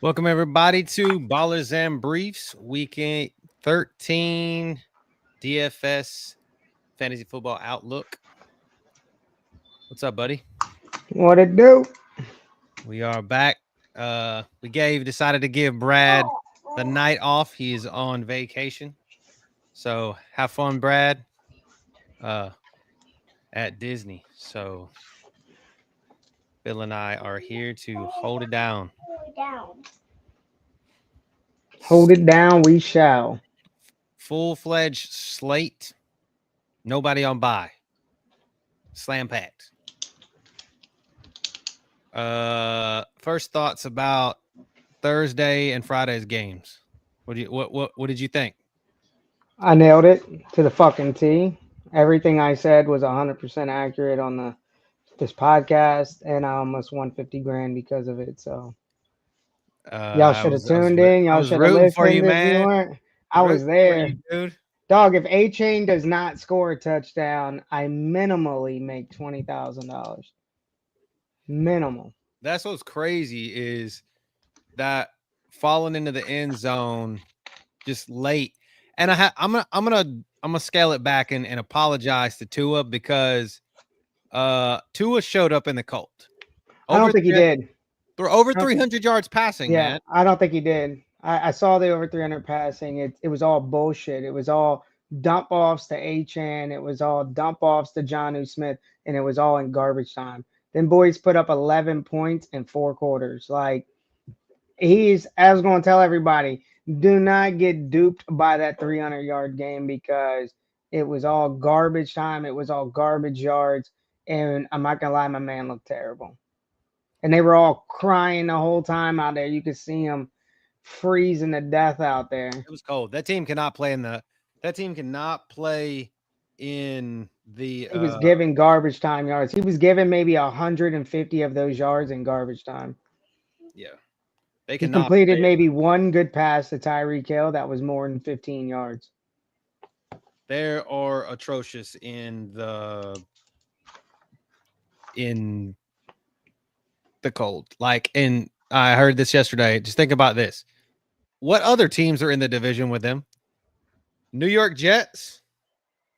Welcome everybody to Ballers and Briefs, weekend 13 DFS Fantasy Football Outlook. What's up, buddy? What it do? We are back. We decided to give Brad the night off. He is on vacation. So have fun, Brad. At Disney. So Bill and I are here to hold it down. Hold it down, we shall. Full-fledged slate. Nobody on bye. Slam packed. First thoughts about Thursday and Friday's games. What did you think? I nailed it to the fucking T. Everything I said was 100% accurate on this podcast, and I almost won 50 grand because of it. So y'all should have tuned in. Y'all should have rooting for listened you, if you man. weren't. I was there, dude. dog. If A-Chain does not score a touchdown, I minimally make $20,000. Minimal. That's what's crazy is that falling into the end zone just late. And I'm gonna scale it back and apologize to Tua because Tua showed up in the cold. I don't think he did. They're over 300 yards passing, yeah, man. I don't think he did. I saw the over 300 passing. It was all bullshit. It was all dump offs to A-Chan. It was all dump offs to Jonnu Smith, and it was all in garbage time. Then boys put up 11 points in 4 quarters. Like I was going to tell everybody, do not get duped by that 300-yard game because it was all garbage time. It was all garbage yards, and I'm not gonna lie, my man looked terrible. And they were all crying the whole time out there. You could see them freezing to death out there. It was cold. That team cannot play in the. That team cannot play in the. He was giving garbage time yards. He was giving maybe 150 of those yards in garbage time. Yeah, he completed maybe one good pass to Tyreek Hill that was more than 15 yards. They are atrocious in the cold. Like, and I heard this yesterday. Just think about this. What other teams are in the division with them? New York Jets,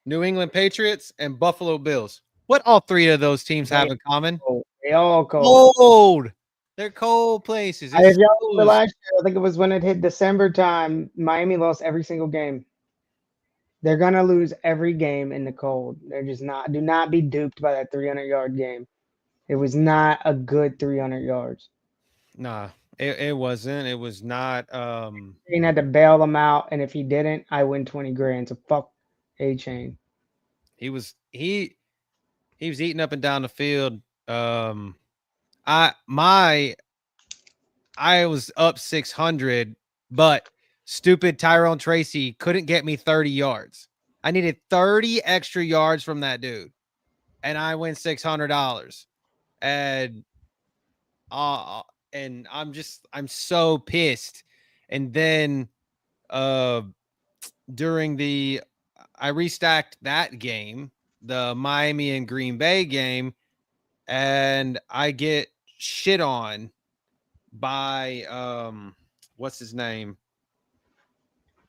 New England Patriots, and Buffalo Bills. What all three of those teams have in common? They all cold. They're cold places. If y'all remember last year, I think it was when it hit December time, Miami lost every single game. They're going to lose every game in the cold. They're just not. Do not be duped by that 300-yard game. It was not a good 300 yards. Nah, it wasn't. It was not. He had to bail them out, and if he didn't, I win 20 grand. So fuck A-Chain. He was eating up and down the field. I was up 600, but stupid Tyrone Tracy couldn't get me 30 yards. I needed 30 extra yards from that dude, and I win $600. And I'm so pissed. And then during I restacked that game, the Miami and Green Bay game, and I get shit on by what's his name?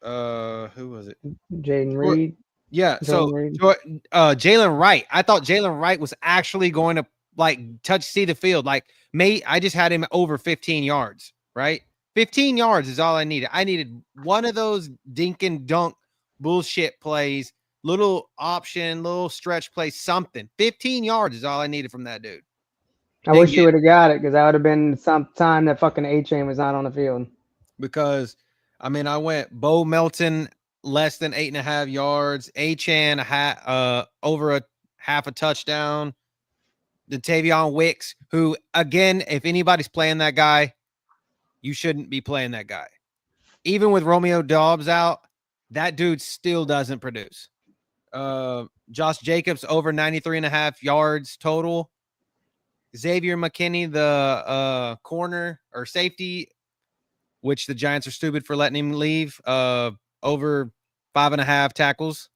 Who was it? Jaden Reed. Yeah, Jalen Wright. I thought Jalen Wright was actually going to see the field. I just had him over 15 yards, right? 15 yards is all I needed. I needed one of those dink and dunk bullshit plays, little option, little stretch play, something. 15 yards is all I needed from that dude. I wish you would have got it because that would have been some time that fucking A-Chain was not on the field. Because, I mean, I went Bo Melton less than 8.5 yards, A-Chan over a half a touchdown, the Tavion Wicks, who, again, if anybody's playing that guy, you shouldn't be playing that guy. Even with Romeo Doubs out, that dude still doesn't produce. Josh Jacobs over 93.5 yards total. Xavier McKinney, the corner or safety, which the Giants are stupid for letting him leave, over 5.5 tackles.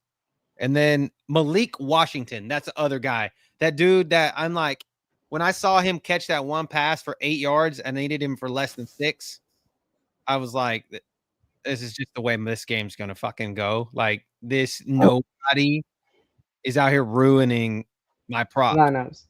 And then Malik Washington, that's the other guy. That dude that I'm like, when I saw him catch that one pass for 8 yards and they needed him for less than 6, I was like, this is just the way this game's gonna fucking go. Like this, Oh, nobody is out here ruining my prop. lineups.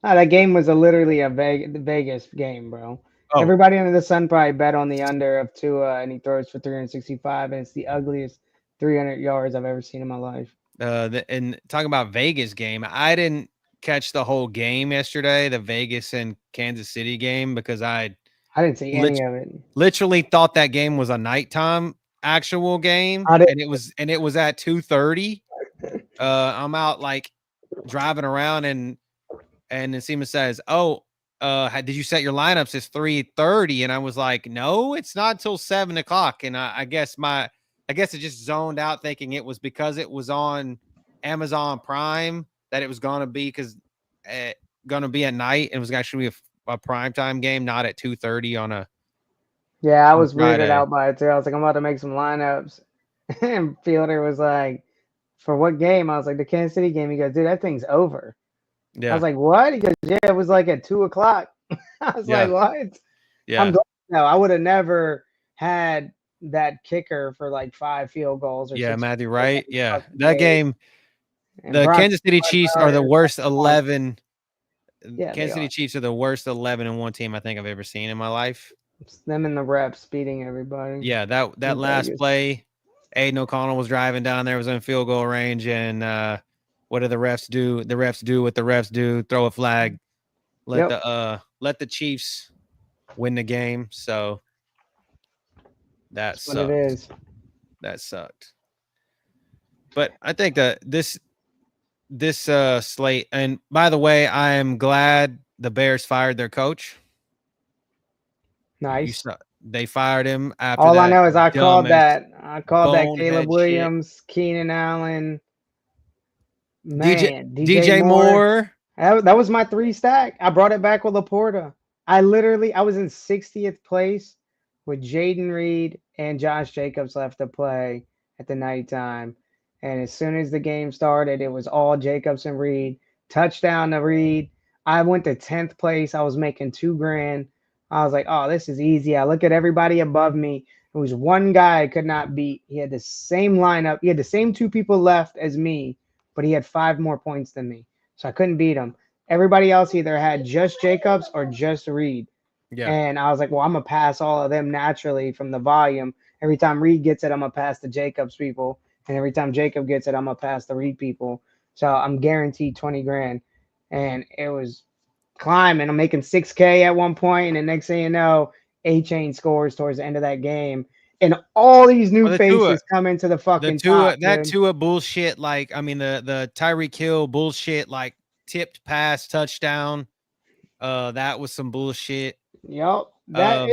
No, that game was literally a Vegas game, bro. Oh, Everybody under the sun probably bet on the under of Tua, and he throws for 365, and it's the ugliest 300 yards I've ever seen in my life. and talking about Vegas game, I didn't catch the whole game yesterday, the Vegas and Kansas City game, because I I didn't see lit- any of it. literally thought that game was a nighttime actual game, I didn't. and it was at 2:30. I'm out like driving around, and Nsima says, "Oh, did you set your lineups? It's 3:30," and I was like, "No, it's not till 7 o'clock." And I guess it just zoned out, thinking it was because it was on Amazon Prime that it was gonna be gonna be at night, and it was actually a primetime game, not at 2:30 on a Yeah, I was weirded Friday. out by it too. I was like, I'm about to make some lineups, and Fielder was like, "For what game?" I was like, "The Kansas City game." He goes, "Dude, that thing's over." I Yeah, was like, "What?" He goes, "Yeah, it was like at 2 o'clock." I was like, yeah, "What?" I'm yeah, glad. No, I would have never had that kicker for like 5 field goals or yeah. 6 Matthew, field goals right? every Yeah, fucking that game. game. And The Brock Kansas City Chiefs are the Osweiler, worst on. 11. Yeah, they Kansas City are. Chiefs are the worst 11-1 team I think I've ever seen in my life. It's them and the reps beating everybody Yeah, that in last Vegas. play, Aiden O'Connell was driving down there, was in field goal range, and what do the refs do? The refs do what the refs do: throw a flag, Yep, let the Chiefs win the game. So that that's what it sucked. is. That sucked. But I think that this slate, and by the way, I am glad the Bears fired their coach. You Nice. saw they fired him after All I that know is I called dumbest that. I called that Caleb bonehead shit. Williams, Keenan Allen, DJ man, DJ DJ Moore. Moore. That was my 3 stack. I brought it back with Laporta. I was in 60th place with Jaden Reed and Josh Jacobs left to play at the nighttime. And as soon as the game started, it was all Jacobs and Reed. Touchdown to Reed. I went to 10th place. I was making 2 grand. I was like, oh, this is easy. I look at everybody above me. There was one guy I could not beat. He had the same lineup. He had the same 2 people left as me, but he had 5 more points than me. So I couldn't beat him. Everybody else either had just Jacobs or just Reed. Yeah. And I was like, well, I'm going to pass all of them naturally from the volume. Every time Reed gets it, I'm going to pass the Jacobs people. And every time Jacob gets it, I'm going to pass the Reed people. So I'm guaranteed 20 grand. And it was climbing. I'm making 6K at one point, and the next thing you know, A-Chain scores towards the end of that game. And all these new Well, faces come into the fucking top, that dude. Tua bullshit, like I mean the Tyreek Hill bullshit, like tipped pass touchdown. That was some bullshit. Yep. Um,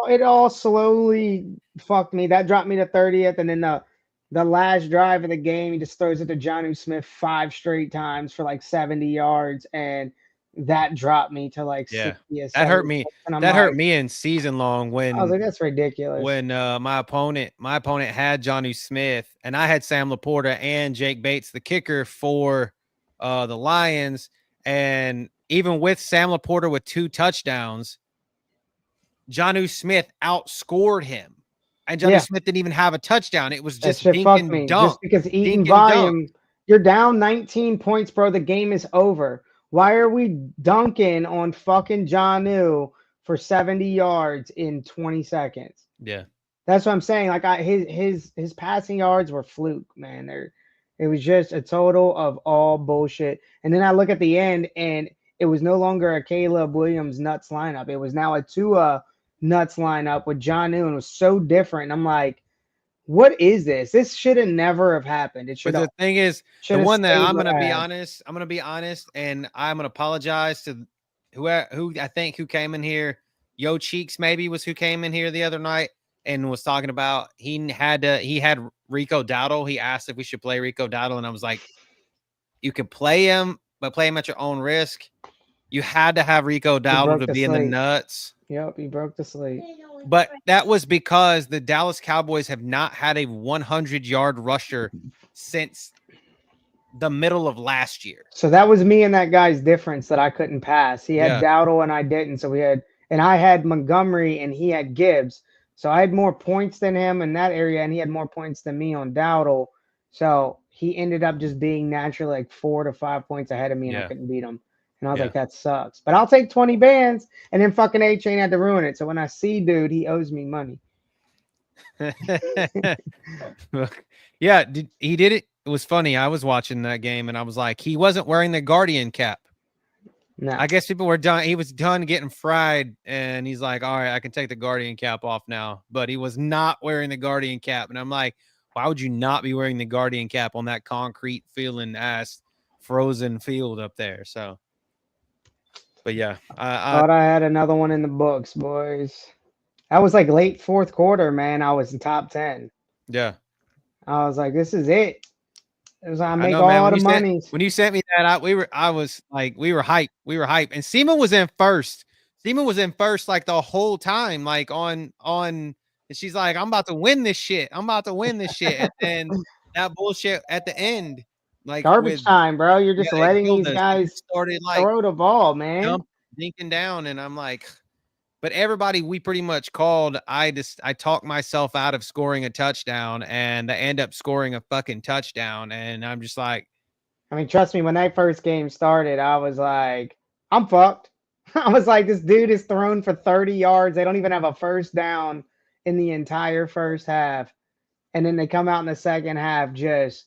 It all slowly fucked me. That dropped me to 30th, and then the last drive of the game, he just throws it to Jonnu Smith 5 straight times for like 70 yards, and that dropped me to like yeah, 60th, that hurt 70th. me. And I'm That hurt like, me in season long I was like, that's ridiculous. when my opponent had Johnny Smith, and I had Sam Laporta and Jake Bates, the kicker for the Lions. And even with Sam Laporta with 2 touchdowns, Jonnu Smith outscored him. And Jonnu Yeah, Smith didn't even have a touchdown. It was that just shit dink fucked and me. dunk. Just because eating Dink and dunk. volume, you're down 19 points, bro. The game is over. Why are we dunking on fucking Jonnu for 70 yards in 20 seconds? Yeah. That's what I'm saying. Like his passing yards were fluke, man. It was just a total of all bullshit. And then I look at the end, and it was no longer a Caleb Williams nuts lineup. It was now a Tua nuts lineup with John Newton. It was so different. And I'm like, what is this? This should have never have happened. It But the thing is, the should have one that stayed I'm what gonna I be had. honest, and I'm gonna apologize to who I think who came in here. Yo Cheeks maybe was who came in here the other night and was talking about he had Rico Dowdle. He asked if we should play Rico Dowdle, and I was like, you could play him, but play him at your own risk. You had to have Rico He Dowdle broke to the be in the slate. nuts. Yep, he broke the slate. But that was because the Dallas Cowboys have not had a 100-yard rusher since the middle of last year. So that was me and that guy's difference that I couldn't pass. He had Yeah. Dowdle and I didn't. So I had Montgomery and he had Gibbs. So I had more points than him in that area, and he had more points than me on Dowdle. So he ended up just being naturally like 4 to 5 points ahead of me, and I Yeah. couldn't beat him. And I was Yeah. like, that sucks. But I'll take 20 bands, and then fucking A Chain had to ruin it. So when I see dude, he owes me money. Yeah, he did it. It was funny. I was watching that game and I was like, he wasn't wearing the Guardian cap. No. I guess people were done. He was done getting fried, and he's like, all right, I can take the Guardian cap off now. But he was not wearing the Guardian cap. And I'm like, why would you not be wearing the Guardian cap on that concrete feeling ass frozen field up there? So, but yeah, Thought I had another one in the books, boys. That was like late fourth quarter, man. I was in top 10. yeah. I was like, this is it. It was I I make know, man. all the monies. When you sent me that out, I was like, we were hyped. We were hyped. And Seaman was in first. Seaman was in first like the whole time, like on and she's like, I'm about to win this shit. I'm about to win this shit. And that bullshit at the end, like Garbage with time, bro. You're yeah, just they letting killed these us. It guys just started like throw the ball, man. dinking down, and I'm like, but everybody we pretty much called. I talked myself out of scoring a touchdown, and they end up scoring a fucking touchdown, and I'm just like, I mean, trust me, when that first game started, I was like, I'm fucked. I was like, this dude is thrown for 30 yards. They don't even have a first down in the entire first half. And then they come out in the second half just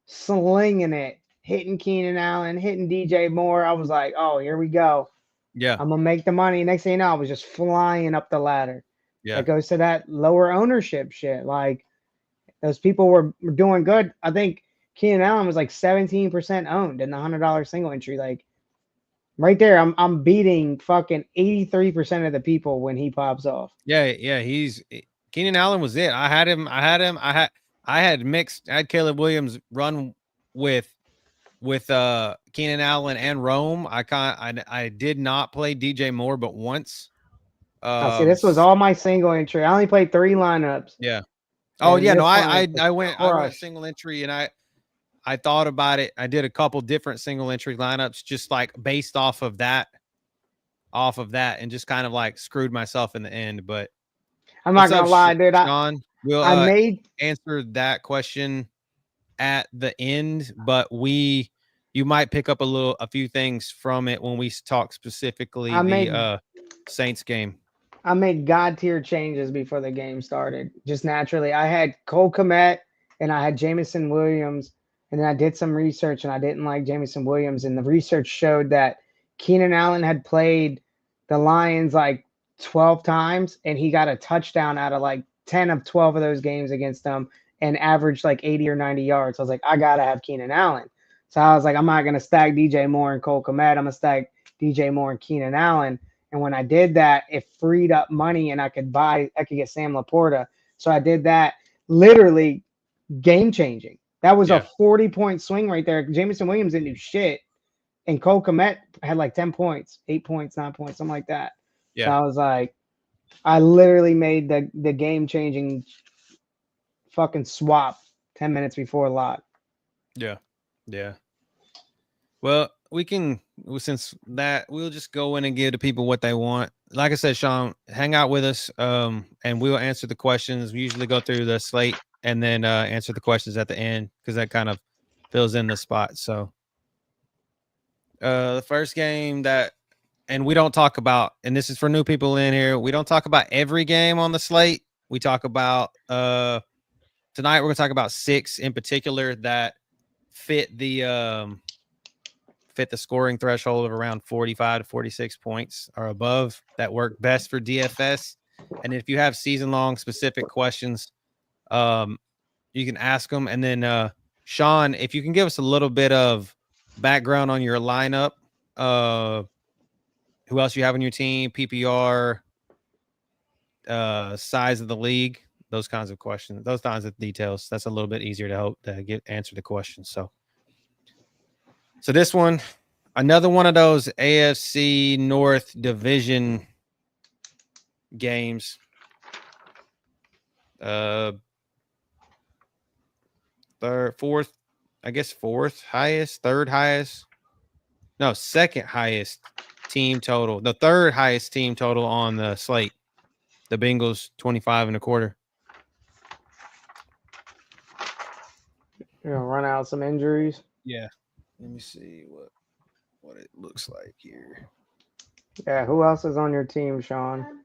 slinging it, hitting Keenan Allen, hitting DJ Moore. I was like, oh, here we go. yeah, I'm going to make the money. Next thing you know, I was just flying up the ladder. yeah. That goes to that lower ownership shit. Like, those people were doing good. I think Keenan Allen was like 17% owned in the $100 single entry. Like right there, I'm beating fucking 83% of the people when he pops off. Yeah, yeah, Keenan Allen was it. I had him. I had mixed. I had Caleb Williams run with Keenan Allen and Rome. I did not play DJ Moore but once. I see this was all my single entry. I only played 3 lineups. Yeah. Oh And yeah, no, this one was I went crushed. single entry, and I thought about it. I did a couple different single entry lineups just like based off of that and just kind of like screwed myself in the end. But I'm what's not up, gonna lie, dude. Sean? We'll I made answer that question at the end, but you might pick up a few things from it when we talk specifically I made the Saints game. I made god tier changes before the game started. Just naturally. I had Cole Kmet and I had Jamison Williams. And then I did some research and I didn't like Jamison Williams. And the research showed that Keenan Allen had played the Lions like 12 times and he got a touchdown out of like 10 of 12 of those games against them and averaged like 80 or 90 yards. So I was like, I got to have Keenan Allen. So I was like, I'm not going to stack DJ Moore and Cole Kmet. I'm going to stack DJ Moore and Keenan Allen. And when I did that, it freed up money and I could get Sam Laporta. So I did that, literally game changing. That was a 40-point swing right there. Jamison Williams didn't do shit. And Cole Kmet had like 10 points, 8 points, 9 points, something like that. Yeah. So I was like, I literally made the game changing fucking swap 10 minutes before lock. Yeah. Yeah. Well, since that, we'll just go in and give the people what they want. Like I said, Sean, hang out with us, and we'll answer the questions. We usually go through the slate and then answer the questions at the end because that kind of fills in the spot. So, the first game and we don't talk about, and this is for new people in here, we don't talk about every game on the slate. We talk about tonight. We're gonna talk about 6 in particular that fit the scoring threshold of around 45 to 46 points or above that work best for DFS. And if you have season long specific questions, you can ask them. And then Sean, if you can give us a little bit of background on your lineup, who else you have on your team, PPR, size of the league, those kinds of questions, those kinds of details. That's a little bit easier to help to answer the questions. So this one, another one of those AFC North division games. Third highest. No, second highest team total. The third highest team total on the slate. The Bengals 25.25. You're gonna run out some injuries. Yeah. Let me see what it looks like here. Yeah, who else is on your team, Sean?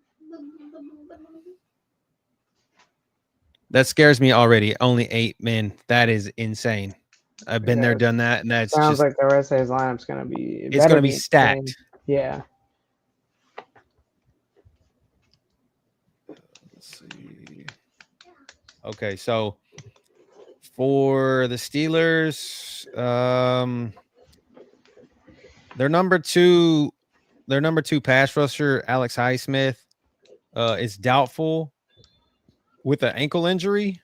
That scares me already. Only 8 men. That is insane. I've been there, Yeah, done that, and that's sounds just like the rest of his lineup's gonna be. It it's going better to be be insane. stacked. Yeah. Let's see. Okay, so for the Steelers, their number two pass rusher, Alex Highsmith, is doubtful with an ankle injury.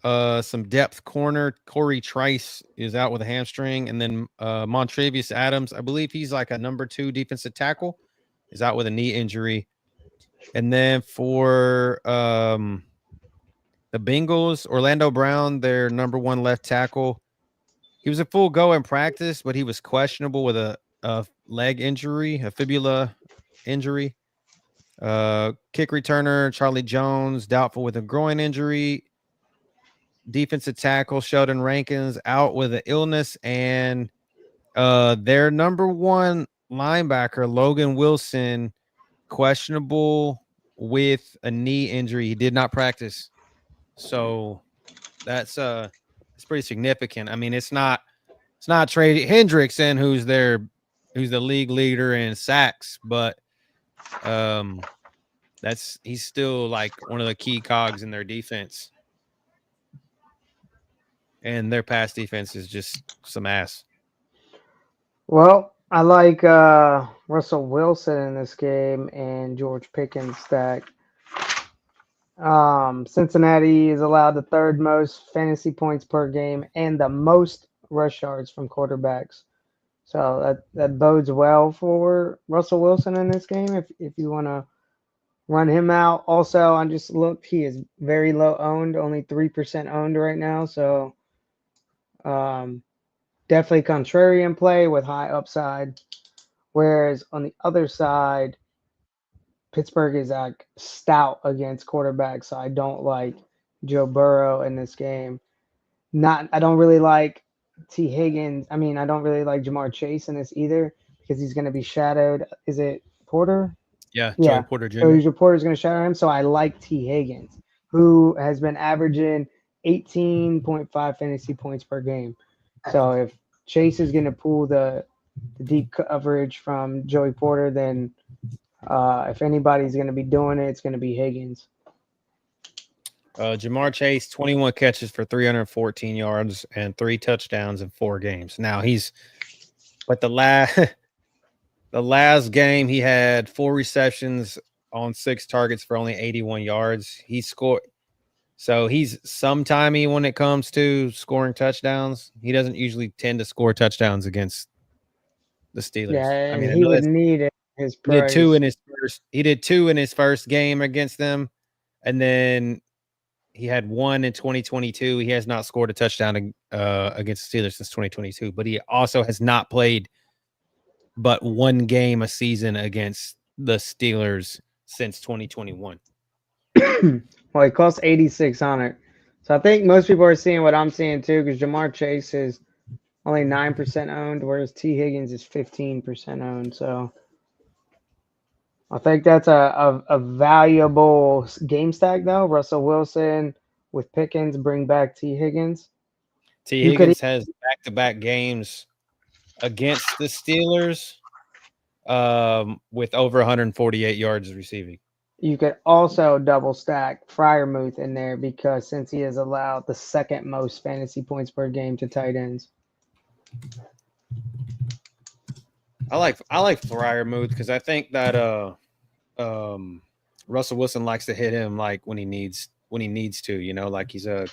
Some depth corner, Corey Trice is out with a hamstring, and then Montravius Adams, I believe he's like a number 2 defensive tackle, is out with a knee injury. And then for the Bengals, Orlando Brown, their number 1 left tackle, he was a full go in practice, but he was questionable with a leg injury, a fibula injury. Kick returner Charlie Jones, doubtful with a groin injury. Defensive tackle Sheldon Rankins out with an illness, and their number 1 linebacker Logan Wilson questionable with a knee injury. He did not practice, so that's it's pretty significant. I mean, it's not Trey Hendrickson who's the league leader in sacks, but he's still like one of the key cogs in their defense. And their pass defense is just some ass. Well, I like Russell Wilson in this game and George Pickens stack. Cincinnati is allowed the 3rd most fantasy points per game and the most rush yards from quarterbacks. So that bodes well for Russell Wilson in this game if you want to run him out. Also, I just looked, he is very low owned, only 3% owned right now. So definitely contrarian play with high upside. Whereas on the other side, Pittsburgh is like stout against quarterbacks. So I don't like Joe Burrow in this game. I don't really like T. Higgins. I mean, I don't really like Jamar Chase in this either because he's going to be shadowed. Is it Porter? Yeah, Joey Yeah. Porter So Jr. his reporter's going to shadow him. So I like T. Higgins, who has been averaging 18.5 fantasy points per game. So if Chase is going to pull the deep coverage from Joey Porter, then if anybody's going to be doing it, it's going to be Higgins. Jamar Chase, 21 catches for 314 yards and 3 touchdowns in 4 games. Now but the last game he had 4 receptions on 6 targets for only 81 yards. He scored. So he's sometimey when it comes to scoring touchdowns. He doesn't usually tend to score touchdowns against the Yeah, Steelers. I and mean, I he know would need it. His he did 2 price. in his first. He did 2 in his first game against them, and then he had 1 in 2022. He has not scored a touchdown against the Steelers since 2022, but he also has not played but 1 game a season against the Steelers since 2021. Well, he costs 8,600. So I think most people are seeing what I'm seeing too, because Jamar Chase is only 9% owned, whereas T. Higgins is 15% owned. So I think that's a valuable game stack though. Russell Wilson with Pickens, bring back T. Higgins. T. You could Higgins has back-to-back games against the Steelers with over 148 yards receiving. you could also double stack Fryermuth in there because since he has allowed the 2nd most fantasy points per game to tight ends. I like Fryermuth because I think that Russell Wilson likes to hit him like when he needs to, like he's a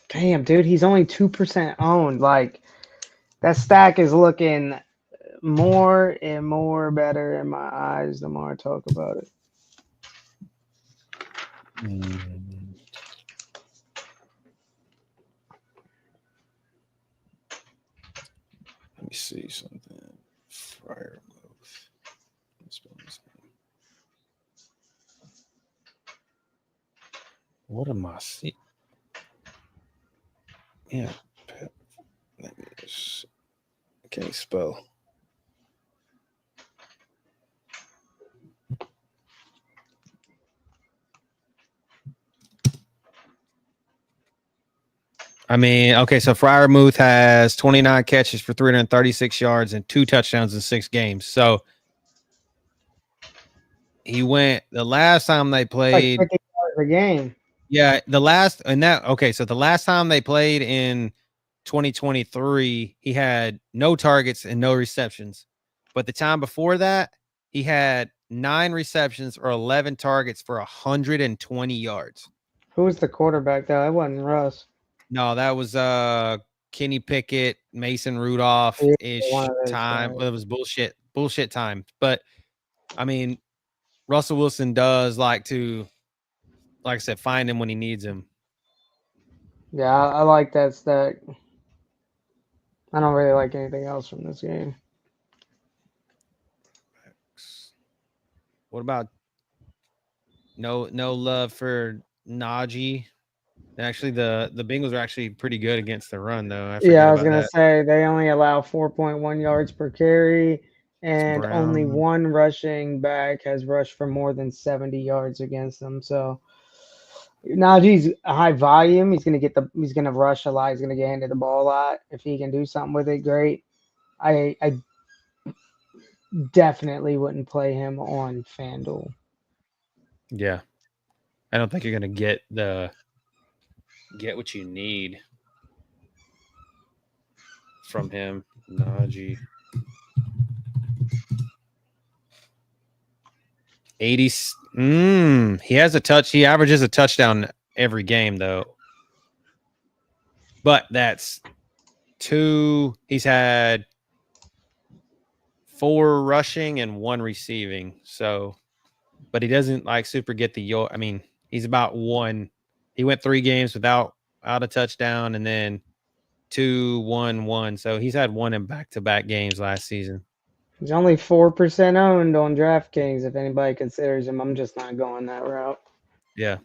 Damn, dude, he's only 2% owned. Like that stack is looking more and more better in my eyes the more I talk about it. Let me see something. Fryermuth. What am I seeing? Yeah. I can't spell. I mean, okay, so Freiermuth has 29 catches for 336 yards and 2 touchdowns in 6 games. So he went the last time they Like played. 50 yards a game. Yeah, the last so the last time they played in 2023, he had no targets and no receptions. But the time before that, he had 9 receptions or 11 targets for 120 yards. Who was the quarterback though? It wasn't Russ. No, that was Kenny Pickett, Mason Rudolph Yeah, ish one of those time. guys. Well, it was bullshit time. But I mean, Russell Wilson does like to, like I said, find him when he needs him. Yeah, I like that stack. I don't really like anything else from this game. What about no love for Najee? Actually, the Bengals are actually pretty good against the run, though. I Yeah, forget I was about gonna that. say they only allow 4.1 yards per carry, It's and only Brown. one rushing back has rushed for more than 70 yards against them. So Najee's a high volume. He's gonna rush a lot. He's gonna get handed the ball a lot. If he can do something with it, great. I definitely wouldn't play him on FanDuel. Yeah, I don't think you're gonna get what you need from him. Najee. 80. He has a touch. He averages a touchdown every game, though. But that's 2. He's had 4 rushing and 1 receiving. So, but he doesn't like super get the I mean, he's about 1. He went 3 games without a touchdown, and then 2, 1, 1. So he's had 1 in back-to-back games last season. He's only 4% owned on DraftKings. If anybody considers him, I'm just not going that route. Yeah,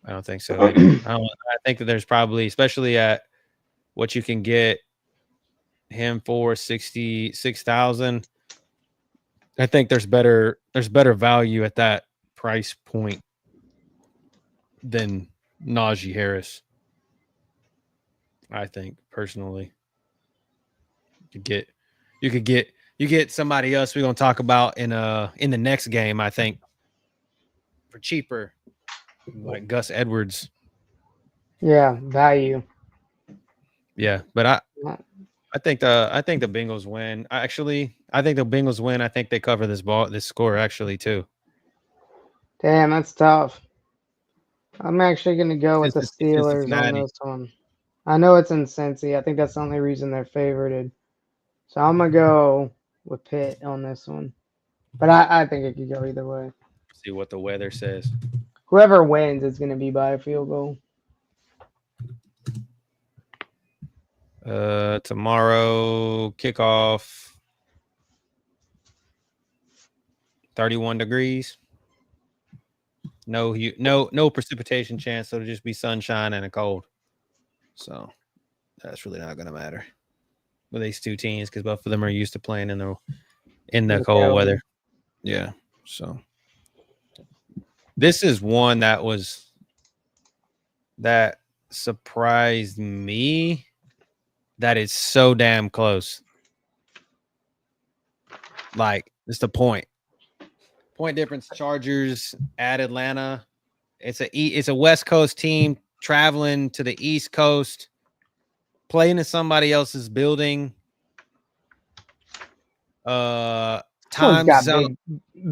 I don't think so either. I think that there's probably, especially at what you can get him for 66,000. I think there's better value at that price point than Najee Harris. I think personally, you get somebody else we're gonna talk about in the next game. I think for cheaper, like Gus Edwards. Yeah, value. Yeah, but I think the Bengals win. I think the Bengals win. I think they cover this score actually too. Damn, that's tough. I'm actually going to go with the It's in Steelers on Cincinnati. this one. I know it's in Cincy. I think that's the only reason they're favorited. So I'm going to go with Pitt on this one. But I think it could go either way. See what the weather says. Whoever wins, it's going to be by a field goal. Tomorrow kickoff 31 degrees. No precipitation chance, so it'll just be sunshine and a cold. So that's really not gonna matter with these two teams because both of them are used to playing in the cold weather. Yeah. So this is one that surprised me that it's so damn close. Like, it's the point difference. Chargers at Atlanta. It's a West Coast team traveling to the East Coast, playing in somebody else's building. This Time one's got zone.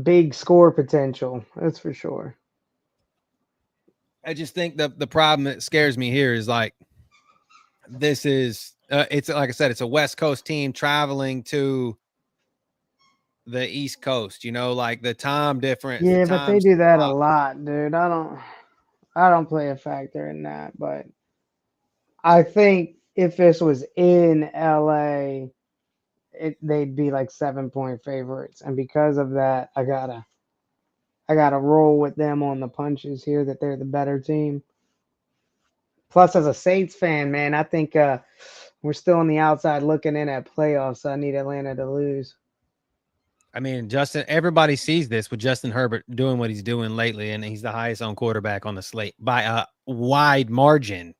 big score potential. That's for sure. I just think the problem that scares me here is like this is it's like I said, it's a West Coast team traveling to the East Coast. You know, like the time difference. The Yeah, but they time do that a swap. lot, dude. I don't play a factor in that, but I think if this was in LA, they'd be like 7-point favorites, and because of that, I gotta I got to roll with them on the punches here that they're the better team. Plus, as a Saints fan, man, I think we're still on the outside looking in at playoffs. So I need Atlanta to lose. I mean, everybody sees this with Justin Herbert doing what he's doing lately, and he's the highest owned quarterback on the slate by a wide margin.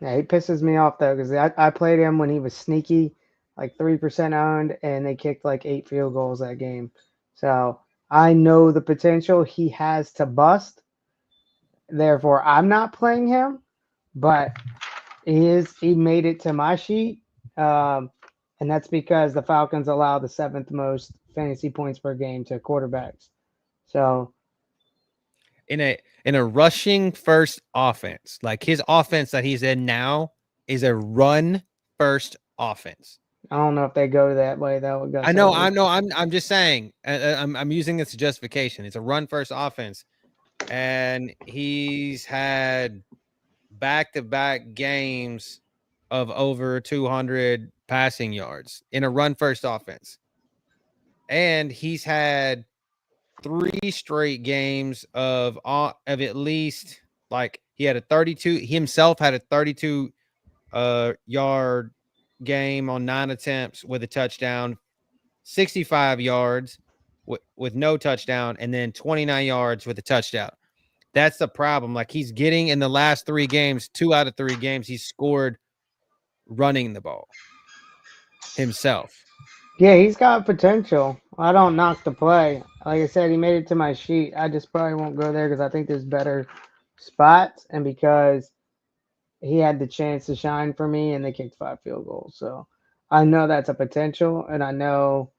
Yeah, he pisses me off though because I played him when he was sneaky, like 3% owned, and they kicked like 8 field goals that game. So I know the potential he has to bust. Therefore, I'm not playing him, but he made it to my sheet, and that's because the Falcons allow the 7th most fantasy points per game to quarterbacks. So In a rushing first offense, like his offense that he's in now is a run first offense. I don't know if they go that way though. I know, I'm just saying. I'm using this as justification. It's a run first offense, and he's had back-to-back games of over 200 passing yards in a run first offense. And he's had 3 straight games of at least, like, he had a 32 himself had a 32 yard game on 9 attempts with a touchdown, 65 yards with no touchdown, and then 29 yards with a touchdown. That's the problem. Like, he's getting in the last 3 games, 2 out of 3 games, he's scored running the ball himself. Yeah, he's got potential. I don't knock the play. Like I said, he made it to my sheet. I just probably won't go there because I think there's better spots and because he had the chance to shine for me and they kicked 5 field goals. So I know that's a potential, and I know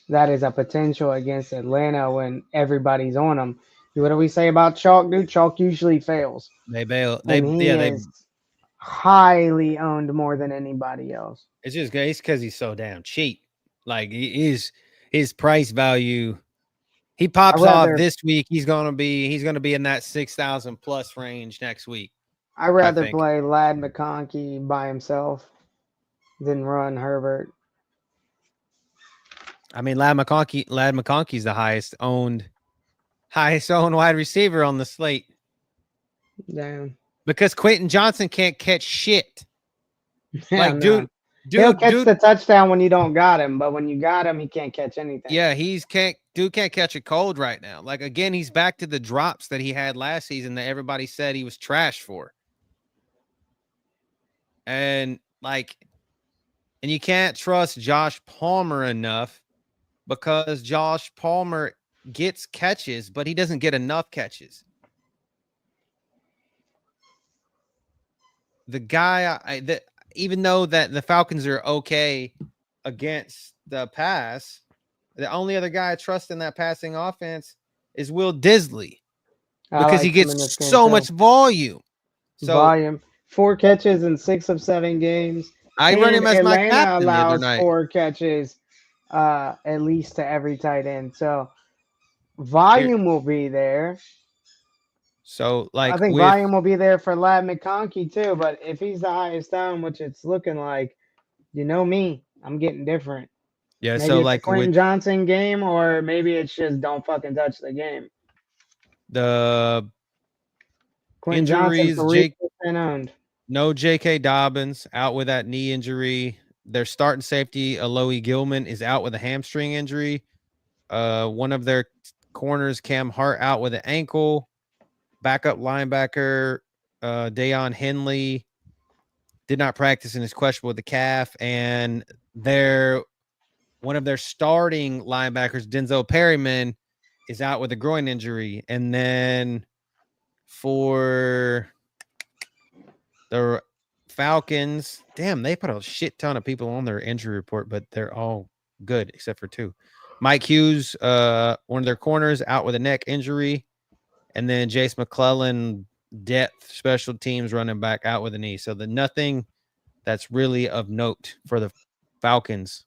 that is a potential against Atlanta when everybody's on them. What do we say about Chalk, dude? Chalk usually fails. They bail. And he is highly owned more than anybody else. It's just because he's so damn cheap. Like, his price value. He pops off this week. He's gonna be in that 6,000 plus range next week. I'd rather play Ladd McConkey by himself than run Herbert. I mean, Ladd McConkey's the highest owned wide receiver on the slate. Damn. Because Quentin Johnson can't catch shit. Like, dude, he'll catch the touchdown when you don't got him, but when you got him, he can't catch anything. Yeah, can't catch a cold right now. Like, again, he's back to the drops that he had last season that everybody said he was trash for. And you can't trust Josh Palmer enough because Josh Palmer gets catches, but he doesn't get enough catches. The guy even though that the Falcons are okay against the pass, the only other guy I trust in that passing offense is Will Disley because he gets so much volume. Volume. 4 catches in 6 of 7 games. I run him as my captain. Atlanta allows 4 catches at least to every tight end. So volume will be there. So, like, I think volume will be there for Ladd McConkey too. But if he's the highest down, which it's looking like, you know me, I'm getting different. Yeah, maybe so it's like a Quentin Johnson game, or maybe it's just don't fucking touch the game. The Quentin injuries, Johnson 3% owned. No J.K. Dobbins out with that knee injury. Their starting safety, Alohi Gilman, is out with a hamstring injury. One of their corners, Cam Hart, out with an ankle. Backup linebacker, Dayon Henley, did not practice and is questionable with the calf. And one of their starting linebackers, Denzel Perryman, is out with a groin injury. And then for the Falcons, damn, they put a shit ton of people on their injury report, but they're all good except for 2. Mike Hughes, one of their corners, out with a neck injury. And then Jace McClellan, depth special teams running back, out with a knee. So nothing that's really of note for the Falcons.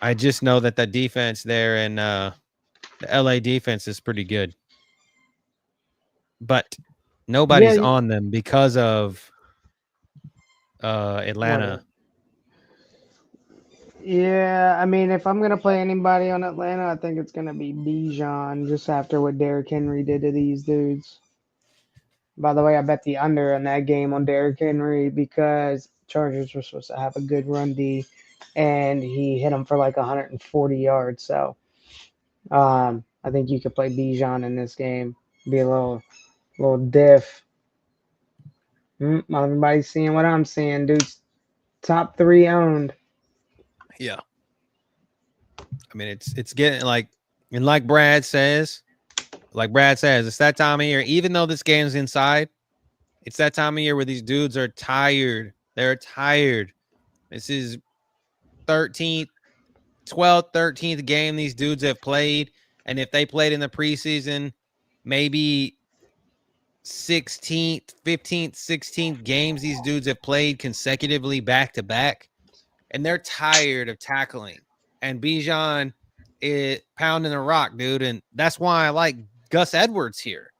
I just know that the defense there and the LA defense is pretty good. But nobody's on them because of Atlanta. Yeah, I mean, if I'm gonna play anybody on Atlanta, I think it's gonna be Bijan just after what Derrick Henry did to these dudes. By the way, I bet the under in that game on Derrick Henry because Chargers were supposed to have a good run D, and he hit him for like 140 yards. So I think you could play Bijan in this game. Be a little diff. Everybody's seeing what I'm seeing, dudes. Top three owned. Yeah. I mean, it's getting like, and like Brad says, it's that time of year. Even though this game's inside, it's that time of year where these dudes are tired. They're tired. This is 13th, 12th, 13th game these dudes have played. And if they played in the preseason, maybe 16th, 15th, 16th games these dudes have played consecutively back to back. And they're tired of tackling. And Bijan is pounding the rock, dude. And that's why I like Gus Edwards here.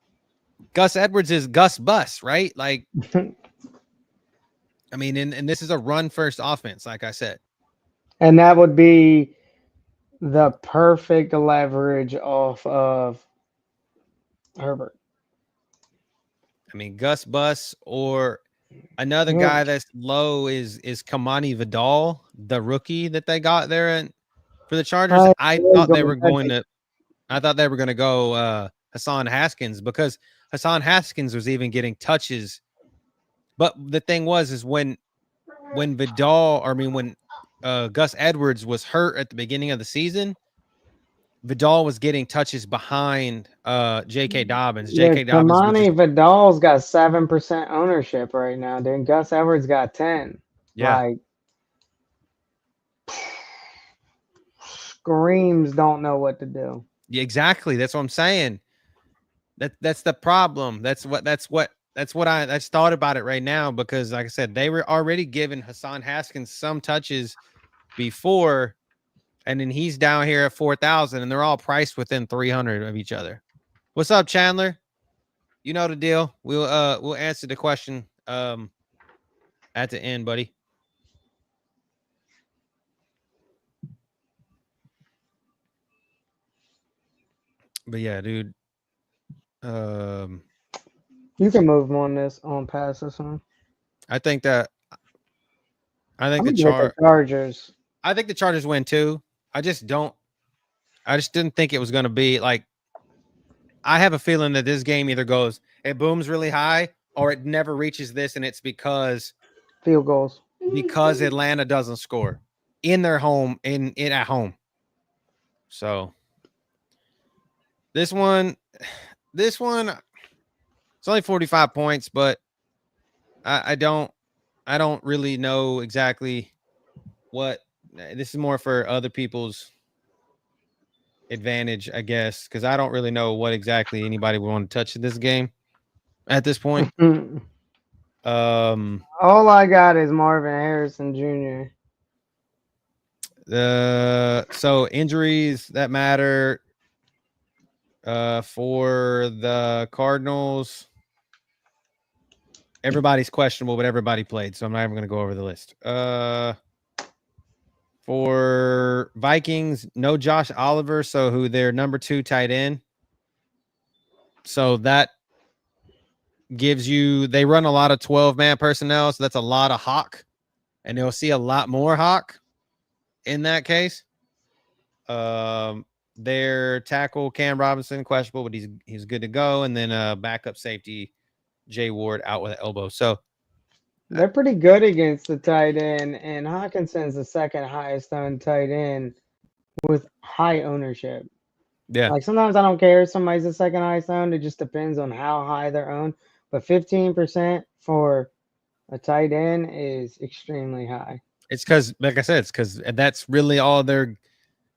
Gus Edwards is Gus Bus, right? Like, I mean, and this is a run first offense, like I said. And that would be the perfect leverage off of Herbert. I mean, Gus Bus or another Yeah. guy that's low is Kamani Vidal, the rookie that they got there and for the Chargers. I thought they were going to go Hassan Haskins because Hassan Haskins was even getting touches. But the thing is when when Gus Edwards was hurt at the beginning of the season, Vidal was getting touches behind J.K. Dobbins. Yeah, J.K. Dobbins would just Kamani Vidal's got 7% ownership right now. Then Gus Edwards got 10. yeah. Like screams don't know what to do. Yeah, exactly. That's what I'm saying. That's the problem. That's what I thought about it right now because like I said, they were already giving Hassan Haskins some touches before, and then he's down here at 4,000, and they're all priced within 300 of each other. What's up, Chandler? You know the deal. We'll answer the question at the end, buddy. But yeah, dude. You can move on past this one. I think the I'm gonna give it the Chargers. I think the Chargers win too. I just didn't think it was going to be like. I have a feeling that this game either goes it booms really high or it never reaches this, and it's because Field goals. Atlanta doesn't score in their home in it at home. So this one, it's only 45 points, but I don't really know exactly what this is more for other people's advantage, I guess, because I don't really know what exactly anybody would want to touch in this game at this point. All I got is Marvin Harrison Jr. So injuries that matter for the Cardinals. Everybody's questionable, but everybody played, so I'm not even going to go over the list. For Vikings, no Josh Oliver, so who their number 2 tight end. So that gives you they run a lot of 12-man personnel, so that's a lot of Hawk, and you'll see a lot more Hawk in that case. Their tackle Cam Robinson questionable, but he's good to go, and then backup safety Jay Ward out with an elbow. So They're pretty good against the tight end, and Hawkinson's the second highest owned tight end with high ownership. yeah, Like sometimes I don't care if somebody's the second highest owned. It just depends on how high they're owned. But 15% for a tight end is extremely high. it's because, like I said, it's because that's really all they're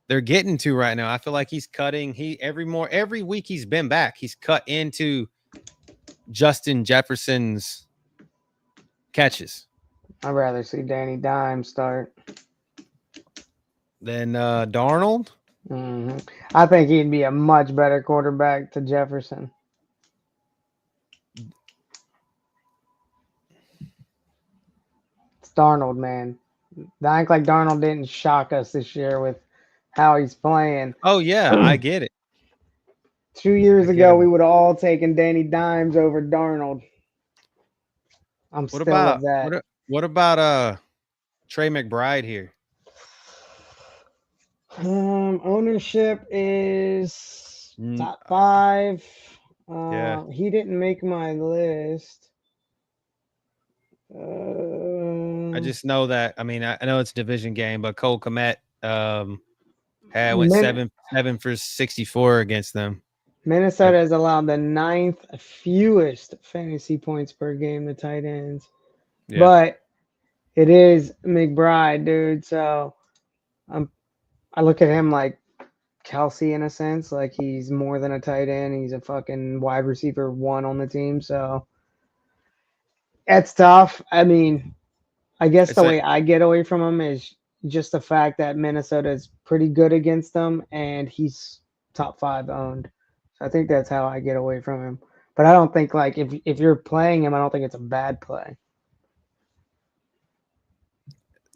getting to right now. I feel like he's cutting. Every week he's been back, he's cut into Justin Jefferson's catches. I'd rather see Danny Dimes start than Darnold. I think he'd be a much better quarterback to Jefferson. It's Darnold, man. I act like Darnold didn't shock us this year with how he's playing. Oh yeah, I get it. 2 years I get ago, we him. would have all taken Danny Dimes over Darnold. I'm What still about of that. what about Trey McBride here? Ownership is Mm, top 5. yeah, He didn't make my list. I Uh, just know that. I mean, I know it's a division game, but Cole Kmet had went Min- 7 for 64 against them. Minnesota has allowed the 9th fewest fantasy points per game to tight ends, Yeah, but it is McBride, dude. So I look at him like Kelsey in a sense, like he's more than a tight end. He's a fucking wide receiver 1 on the team. So it's tough. I mean, I guess it's the like way I get away from him is just the fact that Minnesota is pretty good against them, and he's top 5 owned. So I think that's how I get away from him. But I don't think like if you're playing him, I don't think it's a bad play.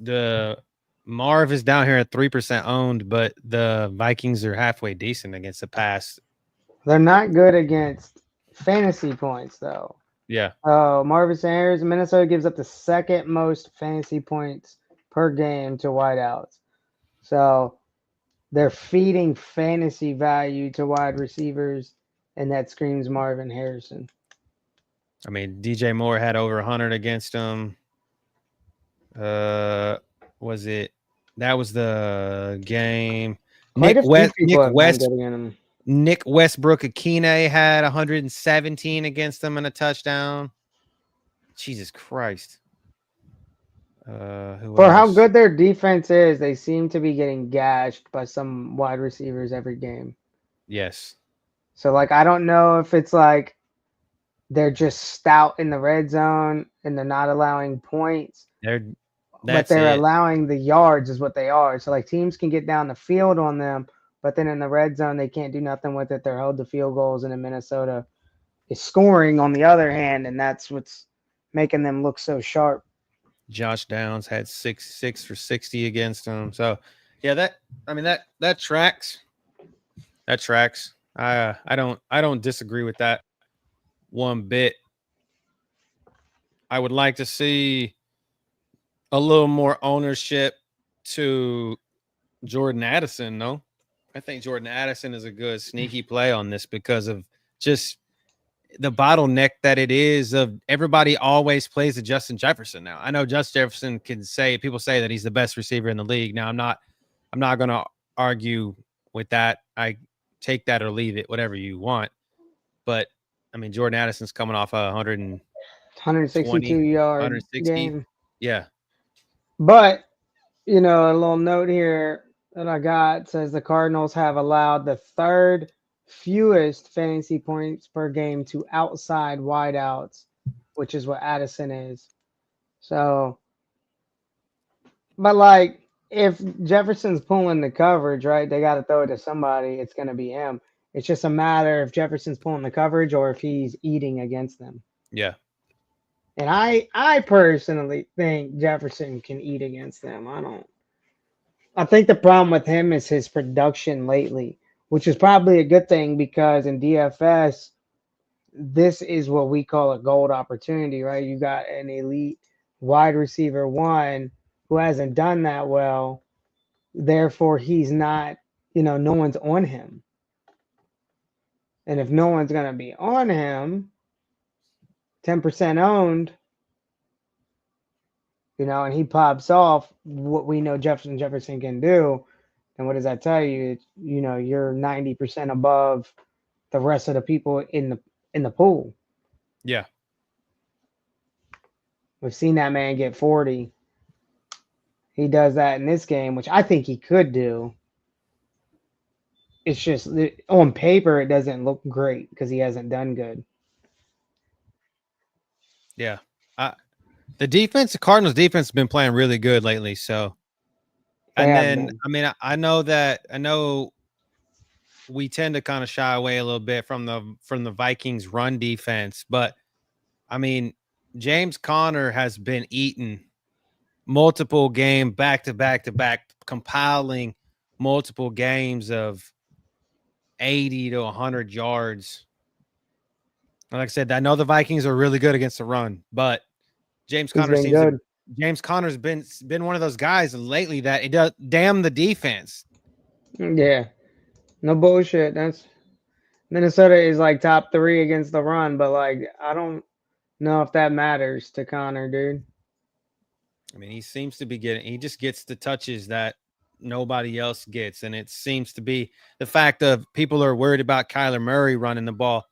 the Marv is down here at 3% owned, but the Vikings are halfway decent against the pass. They're not good against fantasy points though. Yeah, Oh, Marvin Sanders, Minnesota gives up the second most fantasy points per game to wideouts. So they're feeding fantasy value to wide receivers, and that screams Marvin Harrison. I mean DJ Moore had over 100 against him. Was it? That was the game. Quite a few Nick people have done West good against him. Nick Westbrook Akine had 117 against them and a touchdown. Jesus Christ. Who For how else? good their defense is, they seem to be getting gashed by some wide receivers every game. Yes. So, like, I don't know if it's like they're just stout in the red zone and they're not allowing points, They're but that's they're it. allowing the yards, is what they are. So, like, teams can get down the field on them, but then in the red zone, they can't do nothing with it. They're held to field goals, and in Minnesota is scoring on the other hand, and that's what's making them look so sharp. Josh Downs had 6 for 60 against them. So yeah, that tracks. That tracks. I don't disagree with that one bit. I would like to see a little more ownership to Jordan Addison, no? I think Jordan Addison is a good sneaky play on this because of just the bottleneck that it is of everybody always plays a Justin Jefferson now. I know Justin Jefferson people say that he's the best receiver in the league. Now I'm not going to argue with that. I take that or leave it, whatever you want. But I mean, Jordan Addison's coming off a 120, 162-yard 160. game. Yeah. But, a little note here that I got says the Cardinals have allowed the third fewest fantasy points per game to outside wideouts, which is what Addison is. So, but like if Jefferson's pulling the coverage, right, they got to throw it to somebody. It's going to be him. It's just a matter if Jefferson's pulling the coverage or if he's eating against them. Yeah. And I personally think Jefferson can eat against them. I think the problem with him is his production lately, which is probably a good thing because in DFS, this is what we call a gold opportunity, right? You got an elite wide receiver 1 who hasn't done that well. Therefore, he's not, no one's on him. And if no one's going to be on him, 10% owned, and he pops off what we know Jefferson can do, then what does that tell you? You're 90% above the rest of the people in the pool. Yeah. We've seen that man get 40. He does that in this game, which I think he could do. It's just on paper it doesn't look great because he hasn't done good. Yeah. The Cardinals defense has been playing really good lately. So, They and have then, been. I know we tend to kind of shy away a little bit from the Vikings run defense, but I mean, James Conner has been eating multiple game back to back, compiling multiple games of 80 to 100 yards. Like I said, I know the Vikings are really good against the run, but James Conner been good. James Conner's been one of those guys lately that it does damn the defense. Yeah, no bullshit. That's Minnesota is like top 3 against the run, but like I don't know if that matters to Connor, dude. I mean, he seems to be he just gets the touches that nobody else gets. And it seems to be the fact of people are worried about Kyler Murray running the ball.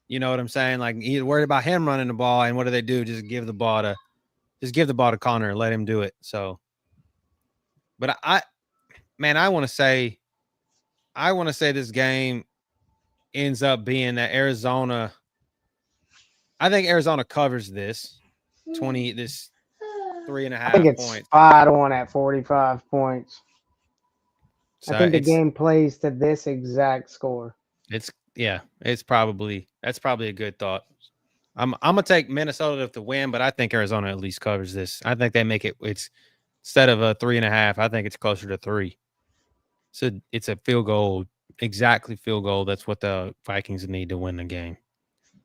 You know what I'm saying? Like he's worried about him running the ball. And what do? Just give the ball to Connor and let him do it. So, but I want to say this game ends up being that Arizona. I think Arizona covers this 3.5 I think it's points. spot on at 45 points. So I think the game plays to this exact score. That's probably a good thought. I'm gonna take Minnesota to win, but I think Arizona at least covers this. I think they make it. It's instead of a 3.5, I think it's closer to 3. So it's a field goal, exactly field goal. That's what the Vikings need to win the game.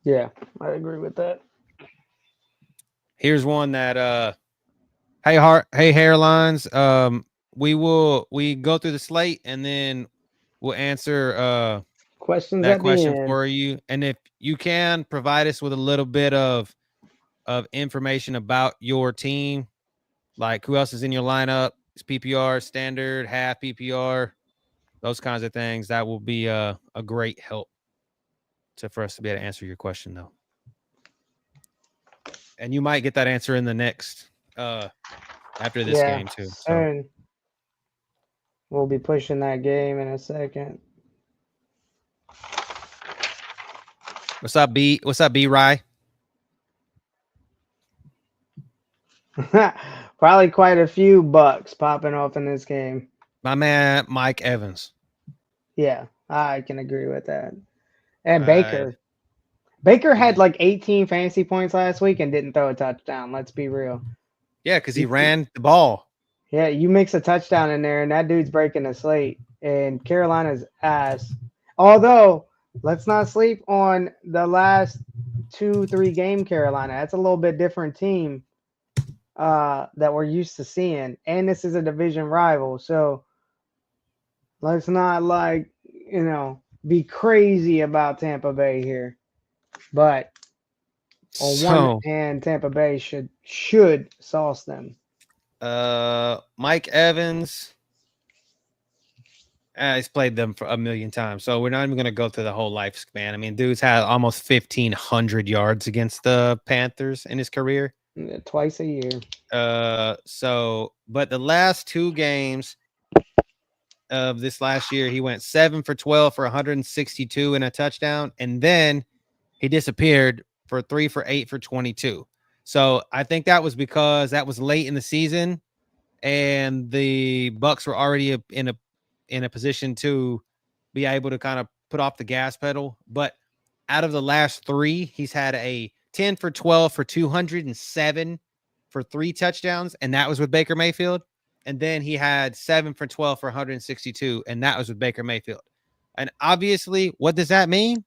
Yeah, I agree with that. Here's one that hey hairlines. We go through the slate and then we'll answer questions that at question the end for you. And if you can provide us with a little bit of information about your team, like who else is in your lineup, is PPR, standard, half PPR, those kinds of things, that will be a great help for us to be able to answer your question, though. And you might get that answer in the next after this game too. So we'll be pushing that game in a second. What's up, B? What's up, B Rye? Probably quite a few bucks popping off in this game. My man, Mike Evans. Yeah, I can agree with that. And Baker. Baker had like 18 fantasy points last week and didn't throw a touchdown. Let's be real. Yeah, because he ran the ball. Yeah, you mix a touchdown in there, and that dude's breaking the slate. And Carolina's ass. Although, let's not sleep on the last 2-3 game Carolina. That's a little bit different team that we're used to seeing. And this is a division rival. So let's not be crazy about Tampa Bay here. But on one hand, Tampa Bay should sauce them. Mike Evans. He's played them for a million times, so we're not even going to go through the whole lifespan. I mean, dude's had almost 1,500 yards against the Panthers in his career. Twice a year. But the last 2 games of this last year, he went 7 for 12 for 162 and a touchdown, and then he disappeared for 3 for 8 for 22. So I think that was because that was late in the season, and the Bucs were already in a position to be able to kind of put off the gas pedal. But out of the last 3, he's had a 10 for 12 for 207 for 3 touchdowns, and that was with Baker Mayfield. And then he had 7 for 12 for 162, and that was with Baker Mayfield. And obviously, what does that mean?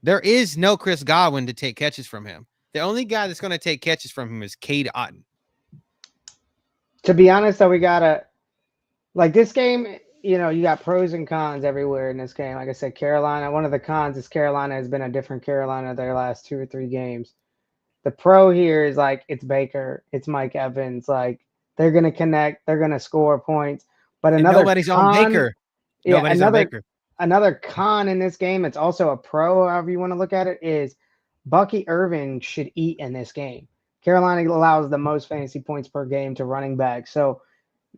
There is no Chris Godwin to take catches from him. The only guy that's going to take catches from him is Cade Otton. To be honest, though, we got to – like this game, you got pros and cons everywhere in this game. Like I said, Carolina, one of the cons is Carolina has been a different Carolina their last 2 or 3 games. The pro here is like it's Baker, it's Mike Evans. Like they're going to connect, they're going to score points. But nobody's on Baker. Nobody's on Baker. Another con in this game, it's also a pro, however you want to look at it, is Bucky Irving should eat in this game. Carolina allows the most fantasy points per game to running back. So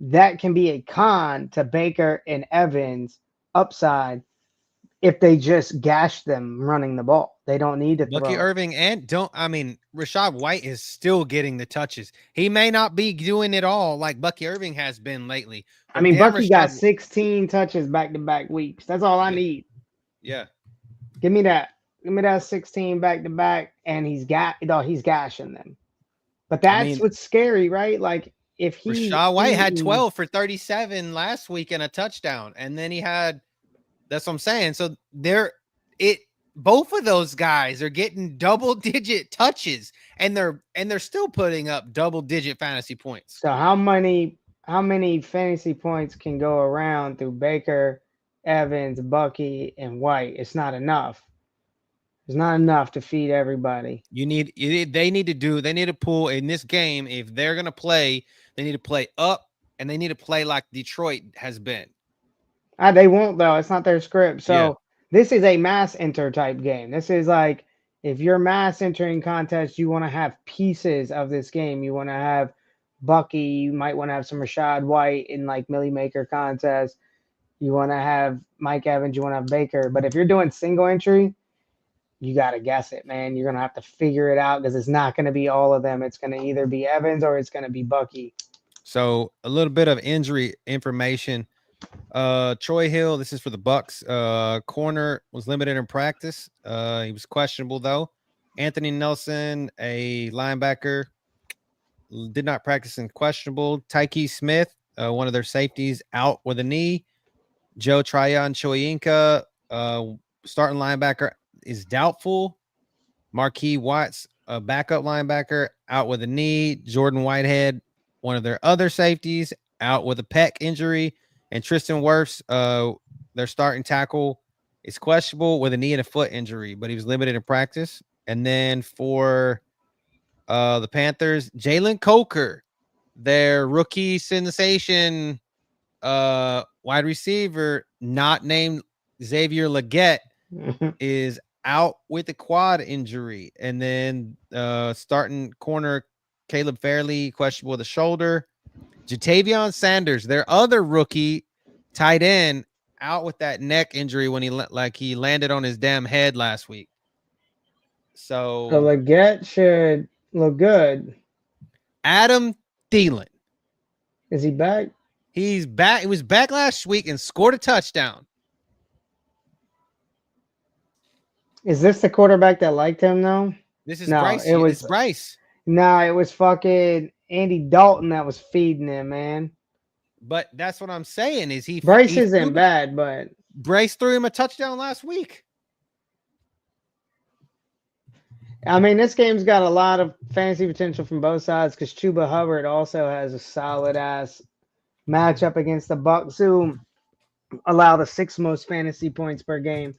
that can be a con to Baker and Evans upside if they just gash them running the ball. They don't need to Bucky Irving and Rachaad White is still getting the touches. He may not be doing it all like Bucky Irving has been lately. Bucky got 16 touches back-to-back weeks. That's all I need. Yeah. Give me that 16 back-to-back, and he's gashing them. But that's what's scary, right? Like if he's Rashad White had eating, 12 for 37 last week and a touchdown, and then he had. That's what I'm saying. So both of those guys are getting double-digit touches, and they're still putting up double-digit fantasy points. so how many fantasy points can go around through Baker, Evans, Bucky, and White? It's not enough. It's not enough to feed everybody. They need to pull in this game. If they're gonna play, they need to play up, and they need to play like Detroit has been. They won't though. It's not their script. So Yeah. this is a mass enter type game. This is like if you're mass entering contest, you want to have pieces of this game. You want to have Bucky. You might want to have some Rashad White in like Millie Maker contest. You want to have Mike Evans. You want to have Baker. But if you're doing single entry, you got to guess it, man. You're going to have to figure it out because it's not going to be all of them. It's going to either be Evans or it's going to be Bucky. So a little bit of injury information. Troy Hill, this is for the Bucks. Corner was limited in practice. He was questionable though. Anthony Nelson, a linebacker, did not practice and questionable. Tyke Smith, one of their safeties, out with a knee. Joe Tryon Choyinka, starting linebacker, is doubtful. Marquis Watts, a backup linebacker, out with a knee. Jordan Whitehead, one of their other safeties, out with a pec injury. And Tristan Wirfs, their starting tackle, is questionable with a knee and a foot injury, but he was limited in practice. And then for the Panthers, Jalen Coker, their rookie sensation wide receiver, not named Xavier Legette, is out with a quad injury. And then starting corner Caleb Fairley, questionable with a shoulder. Jatavion Sanders, their other rookie tight end, out with that neck injury when he landed on his damn head last week. So Legette should look good. Adam Thielen, is he back? He's back. He was back last week and scored a touchdown. Is this the quarterback that liked him though? This is Bryce. It's Bryce. No, it was fucking Andy Dalton that was feeding him, man. But that's what I'm saying is Bryce isn't bad, but Bryce threw him a touchdown last week. I mean, this game's got a lot of fantasy potential from both sides because Chuba Hubbard also has a solid ass matchup against the Bucks, who allow the 6th most fantasy points per game.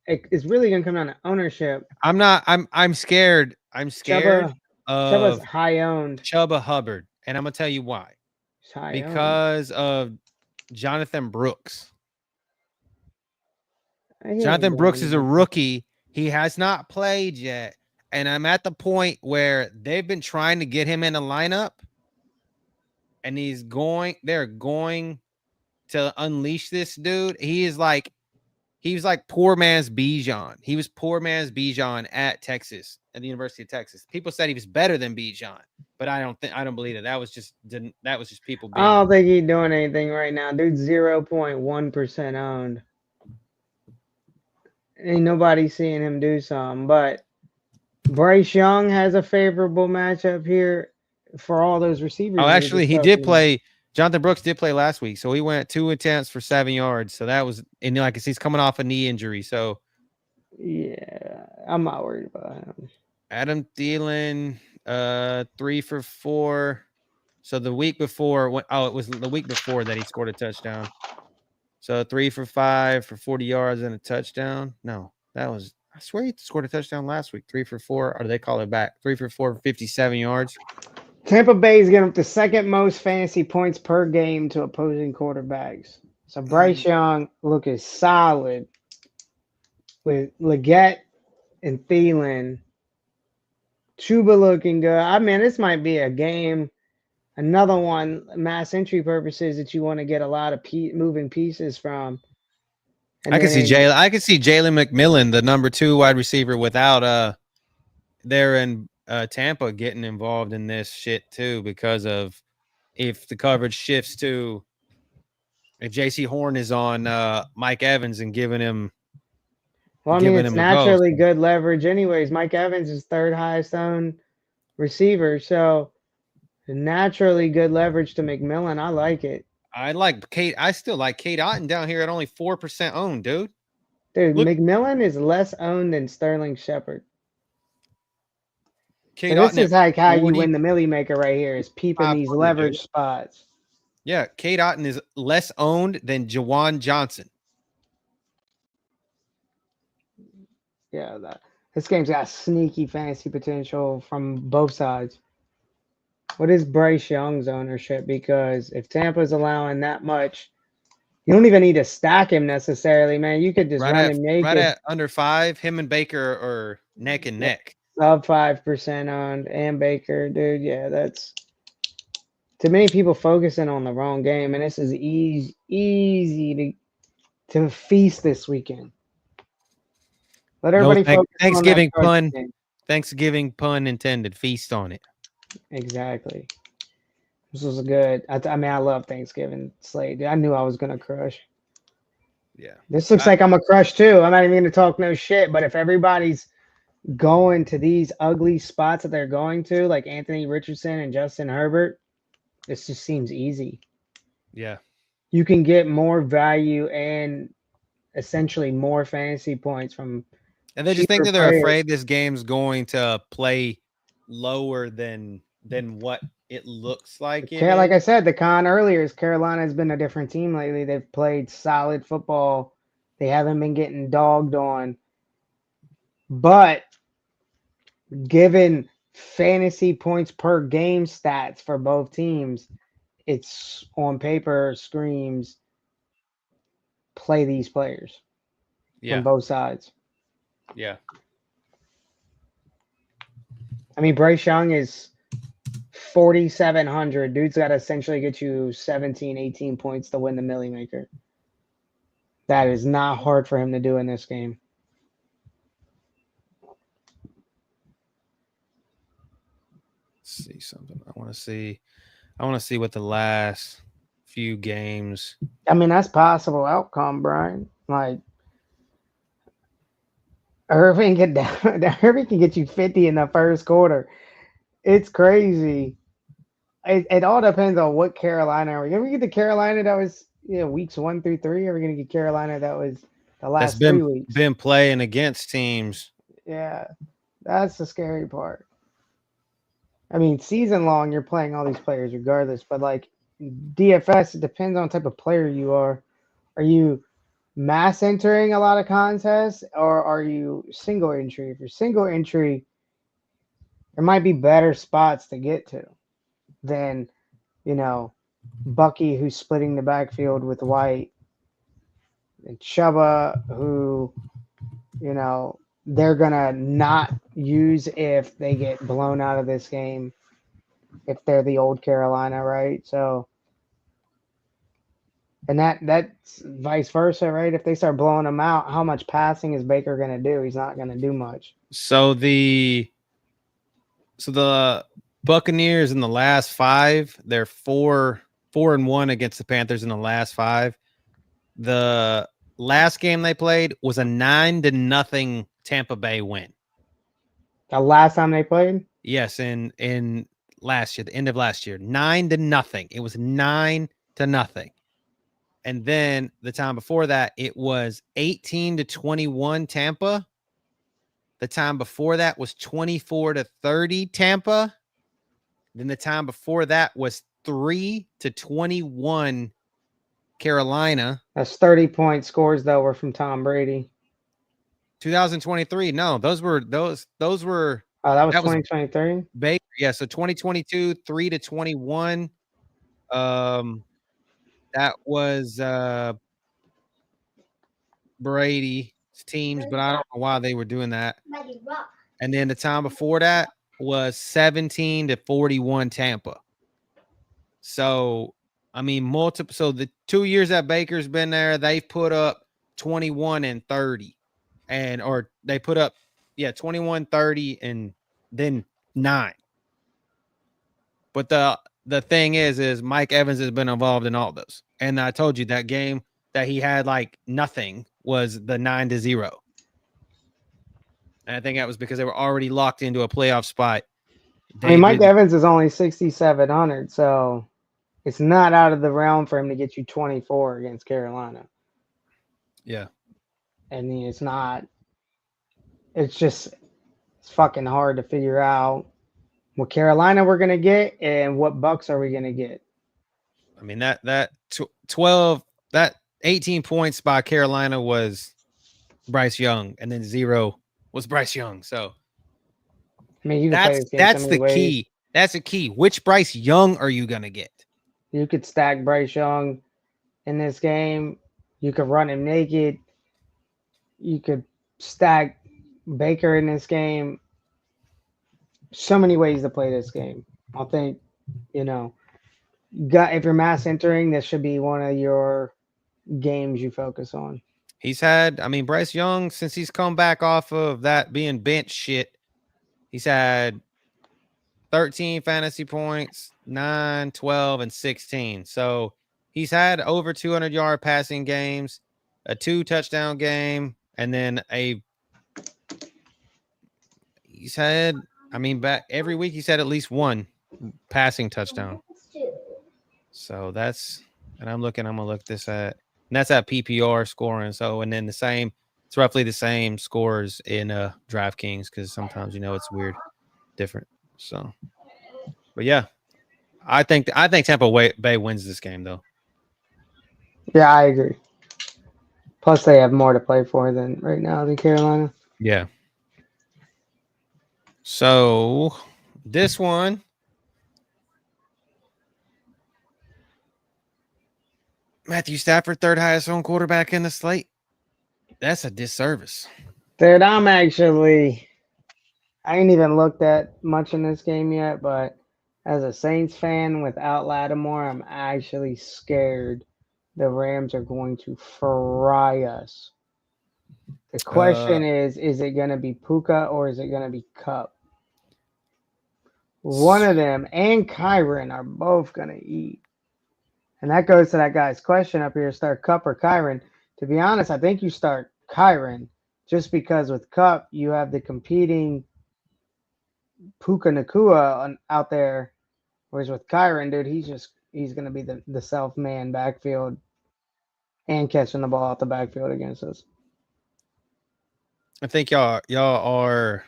It's really gonna come down to ownership. I'm scared. I'm scared. Chuba's high owned. Chuba Hubbard, and I'm gonna tell you why. Because of Jonathan Brooks. Jonathan Brooks is a rookie. He has not played yet, and I'm at the point where they've been trying to get him in a lineup, and they're going to unleash this dude. He was like poor man's Bijan. He was poor man's Bijan at Texas, at the University of Texas. People said he was better than Bijan, but I don't believe it. That was just people being. I don't think he's doing anything right now. Dude's 0.1% owned. Ain't nobody seeing him do something, but Bryce Young has a favorable matchup here for all those receivers. Oh, actually, he did play. Jonathan Brooks did play last week, so he went 2 attempts for 7 yards. So that was, and like he's coming off a knee injury. So yeah, I'm not worried about him. Adam Thielen, 3 for 4. So the week before, it was the week before that he scored a touchdown. So 3 for 5 for 40 yards and a touchdown. No, I swear he scored a touchdown last week. 3 for 4, or do they call it back? 3 for 4 for 57 yards. Tampa Bay is getting up to 2nd most fantasy points per game to opposing quarterbacks. So Bryce Young looking solid with Legette and Thielen. Chuba looking good. I mean, this might be a game, another one, mass entry purposes that you want to get a lot of moving pieces from. I can see Jalen McMillan, the number 2 wide receiver, without there in Tampa getting involved in this shit too, because of if the coverage shifts to if JC Horn is on Mike Evans and giving him. Well, I mean, it's naturally good leverage anyways. Mike Evans is 3rd highest owned receiver. So Naturally good leverage to McMillan. I like it. I like Kate. I still like Kate Otten down here at only 4% owned, dude. Dude, Look, McMillan is less owned than Sterling Shepard. So Kate this Otten is at like how you 40. win the Millie Maker right here, is peeping these 500, dude. leverage spots. Yeah, Kate Otten is less owned than Jawan Johnson. Yeah, this game's got sneaky fantasy potential from both sides. What is Bryce Young's ownership? Because if Tampa's allowing that much, you don't even need to stack him necessarily, man. You could just run him naked. Right at under 5. Him and Baker are neck and neck. Sub 5% on and Baker, dude. Yeah, that's too many people focusing on the wrong game, and this is easy to feast this weekend. Let everybody focus Thanksgiving on that pun. game. Thanksgiving pun intended. Feast on it. Exactly. This was a good. I mean, I love Thanksgiving slate. I knew I was gonna crush. Yeah. This looks like I'm a crush too. I'm not even gonna talk no shit. But if everybody's going to these ugly spots that they're going to, like Anthony Richardson and Justin Herbert, this just seems easy. Yeah. You can get more value and essentially more fantasy points from. And they just think that they're afraid this game's going to play lower than what it looks like. Like I said, the con earlier is Carolina has been a different team lately. They've played solid football. They haven't been getting dogged on. But given fantasy points per game stats for both teams, it's on paper screams play these players from both sides. Yeah. I mean, Bryce Young is 4,700. Dude's got to essentially get you 17, 18 points to win the Millie Maker. That is not hard for him to do in this game. Let's see something. I want to see what the last few games. I mean, that's possible outcome, Brian. Like Irving can get you 50 in the first quarter. It's crazy. It all depends on what Carolina are we gonna get. The Carolina that was weeks 1 through 3. Are we gonna get Carolina that was the last 3 weeks? Been playing against teams. Yeah, that's the scary part. I mean, season long, you're playing all these players regardless, but like DFS, it depends on the type of player you are. Are you mass entering a lot of contests, or are you single entry? If you're single entry, there might be better spots to get to than, Bucky, who's splitting the backfield with White, and Chuba, who, they're going to not use if they get blown out of this game, if they're the old Carolina, right? So, and that's vice versa, right? If they start blowing them out, how much passing is Baker going to do? He's not going to do much. So the Buccaneers in the last 5, they're 4-1 against the Panthers in the last 5. The last game they played was a 9-0 Tampa Bay win. The last time they played? Yes, in last year, the end of last year, 9-0. It was 9-0. And then the time before that, it was 18-21 Tampa. The time before that was 24-30 Tampa. Then the time before that was 3-21 Carolina. That's 30-point scores though were from Tom Brady. 2023. No, those were. Oh, that was 2023. Baker. Yeah, so 2022, 3-21. That was Brady's teams, but I don't know why they were doing that. And then the time before that was 17-41 Tampa. So, I mean, multiple. So the 2 years that Baker's been there, they've put up 21 and 30, or they put up 21, 30, and then 9. But the thing is Mike Evans has been involved in all those. And I told you that game that he had like nothing was the 9-0. And I think that was because they were already locked into a playoff spot I mean, Mike David. Evans is only 6,700, so it's not out of the realm for him to get you 24 against Carolina. Yeah. I mean, it's not. It's just it's fucking hard to figure out what Carolina we're gonna get and what Bucks are we gonna get. I mean, that 12, that 18 points by Carolina was Bryce Young, and then 0 was Bryce Young. So I mean, you can play this game so that's many the ways. key. That's the key. Which Bryce Young are you gonna get? You could stack Bryce Young in this game. You could run him naked. You could stack Baker in this game. So many ways to play this game. I think, you know, if you're mass entering, this should be one of your games you focus on. He's had, I mean, Bryce Young, since he's come back off of that being bench shit, he's had 13 fantasy points, 9, 12, and 16. So he's had over 200-yard passing games, a 2-touchdown game, and then he's had, I mean, back every week he's had at least 1 passing touchdown. So that's, and I'm gonna look this at, and that's at PPR scoring. So, and then it's roughly the same scores in DraftKings, because sometimes, it's weird, different. So, but yeah, I think Tampa Bay wins this game though. Yeah, I agree. Plus, they have more to play for than right now than Carolina. Yeah. So this one, Matthew Stafford, third highest owned quarterback in the slate. That's a disservice. Dude, I ain't even looked at much in this game yet, but as a Saints fan without Lattimore, I'm actually scared the Rams are going to fry us. The question is it going to be Puka or is it going to be Cup? One of them and Kyron are both going to eat. And that goes to that guy's question up here, start Cup or Kyron. To be honest, I think you start Kyron just because with Cup, you have the competing Puka Nakua out there. Whereas with Kyron, dude, he's going to be the self-man backfield and catching the ball out the backfield against us. I think y'all are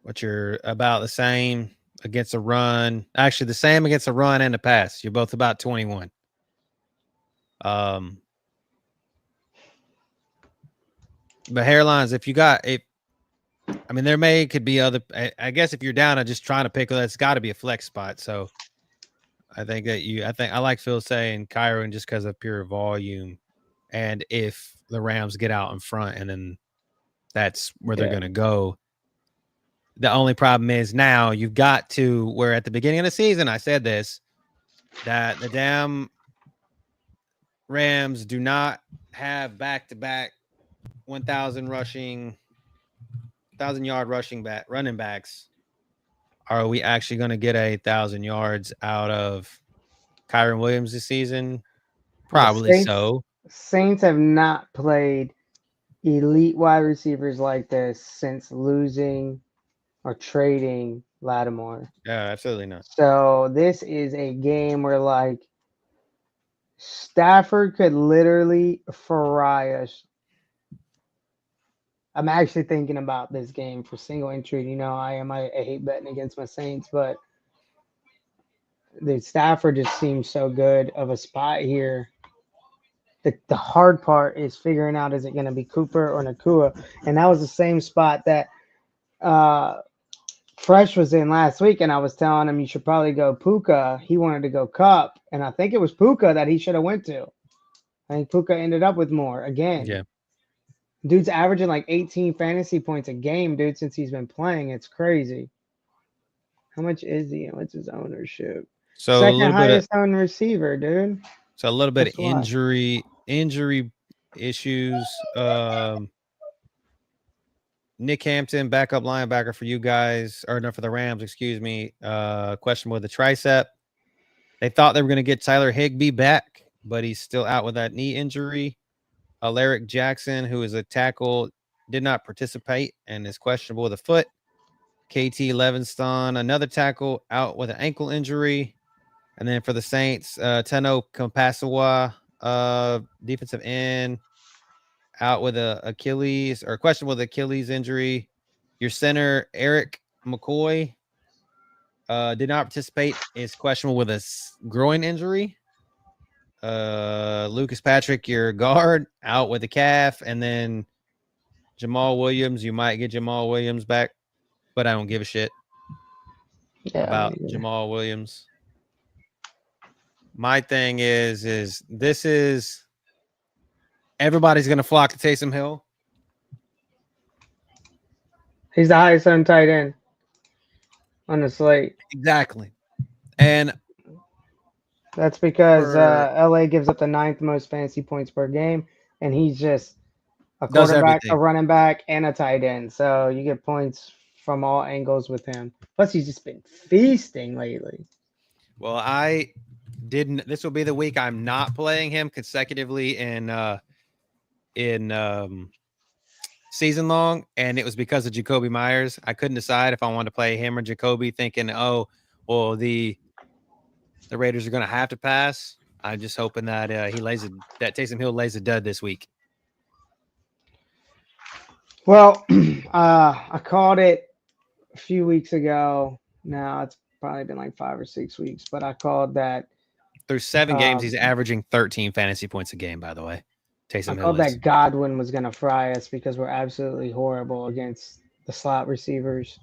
what you're about the same against a run. Actually, the same against a run and a pass. You're both about 21. But hairlines, I mean, could be other. I guess if you're down and just trying to pick, that's got to be a flex spot. So I think I like Phil saying Kyron just because of pure volume, and if the Rams get out in front, and then that's where they're going to go. The only problem is now you've got to, where at the beginning of the season, I said this, that the damn Rams do not have back-to-back 1,000-yard running backs. Are we actually going to get 1,000 yards out of Kyron Williams this season? Probably so. Saints have not played elite wide receivers like this since losing or trading Lattimore. Yeah, absolutely not. So this is a game where like Stafford could literally fry us. I'm actually thinking about this game for single entry. I hate betting against my Saints, but the Stafford just seems so good of a spot here. The hard part is figuring out, is it going to be Cooper or Nakua? And that was the same spot that Fresh was in last week, and I was telling him you should probably go Puka. He wanted to go Cup, and I think it was Puka that he should have went to. I think Puka ended up with more again. Yeah. Dude's averaging like 18 fantasy points a game, dude, since he's been playing. It's crazy. How much is he? What's his ownership? So second highest owned receiver, dude. So a little bit of injury issues. Nick Hampton, backup linebacker for you guys, or no, for the Rams, excuse me. Question with the tricep. They thought they were going to get Tyler Higbee back, but he's still out with that knee injury. Alaric Jackson, who is a tackle, did not participate and is questionable with a foot. KT Levinston, another tackle, out with an ankle injury. And then for the Saints, Teno Compasawa, defensive end, out with a Achilles or questionable with Achilles injury. Your center, Eric McCoy, did not participate. Is questionable with a groin injury. Lucas Patrick, your guard, out with a calf. And then Jamal Williams, you might get Jamal Williams back, but I don't give a shit about Jamal Williams. My thing is this is everybody's gonna flock to Taysom Hill. He's the highest on tight end on the slate. Exactly. And that's because LA gives up the 9th most fantasy points per game, and he's just a quarterback, a running back, and a tight end. So you get points from all angles with him. Plus, he's just been feasting lately. Well, I didn't. This will be the week I'm not playing him consecutively in season long, and it was because of Jacoby Myers. I couldn't decide if I wanted to play him or Jacoby, thinking, oh, well, the Raiders are going to have to pass. I'm just hoping that that Taysom Hill lays a dud this week. Well, I called it a few weeks ago. Now it's probably been like 5 or 6 weeks, but I called that through 7 games. He's averaging 13 fantasy points a game, by the way. Taysom Hill. That Godwin was going to fry us because we're absolutely horrible against the slot receivers,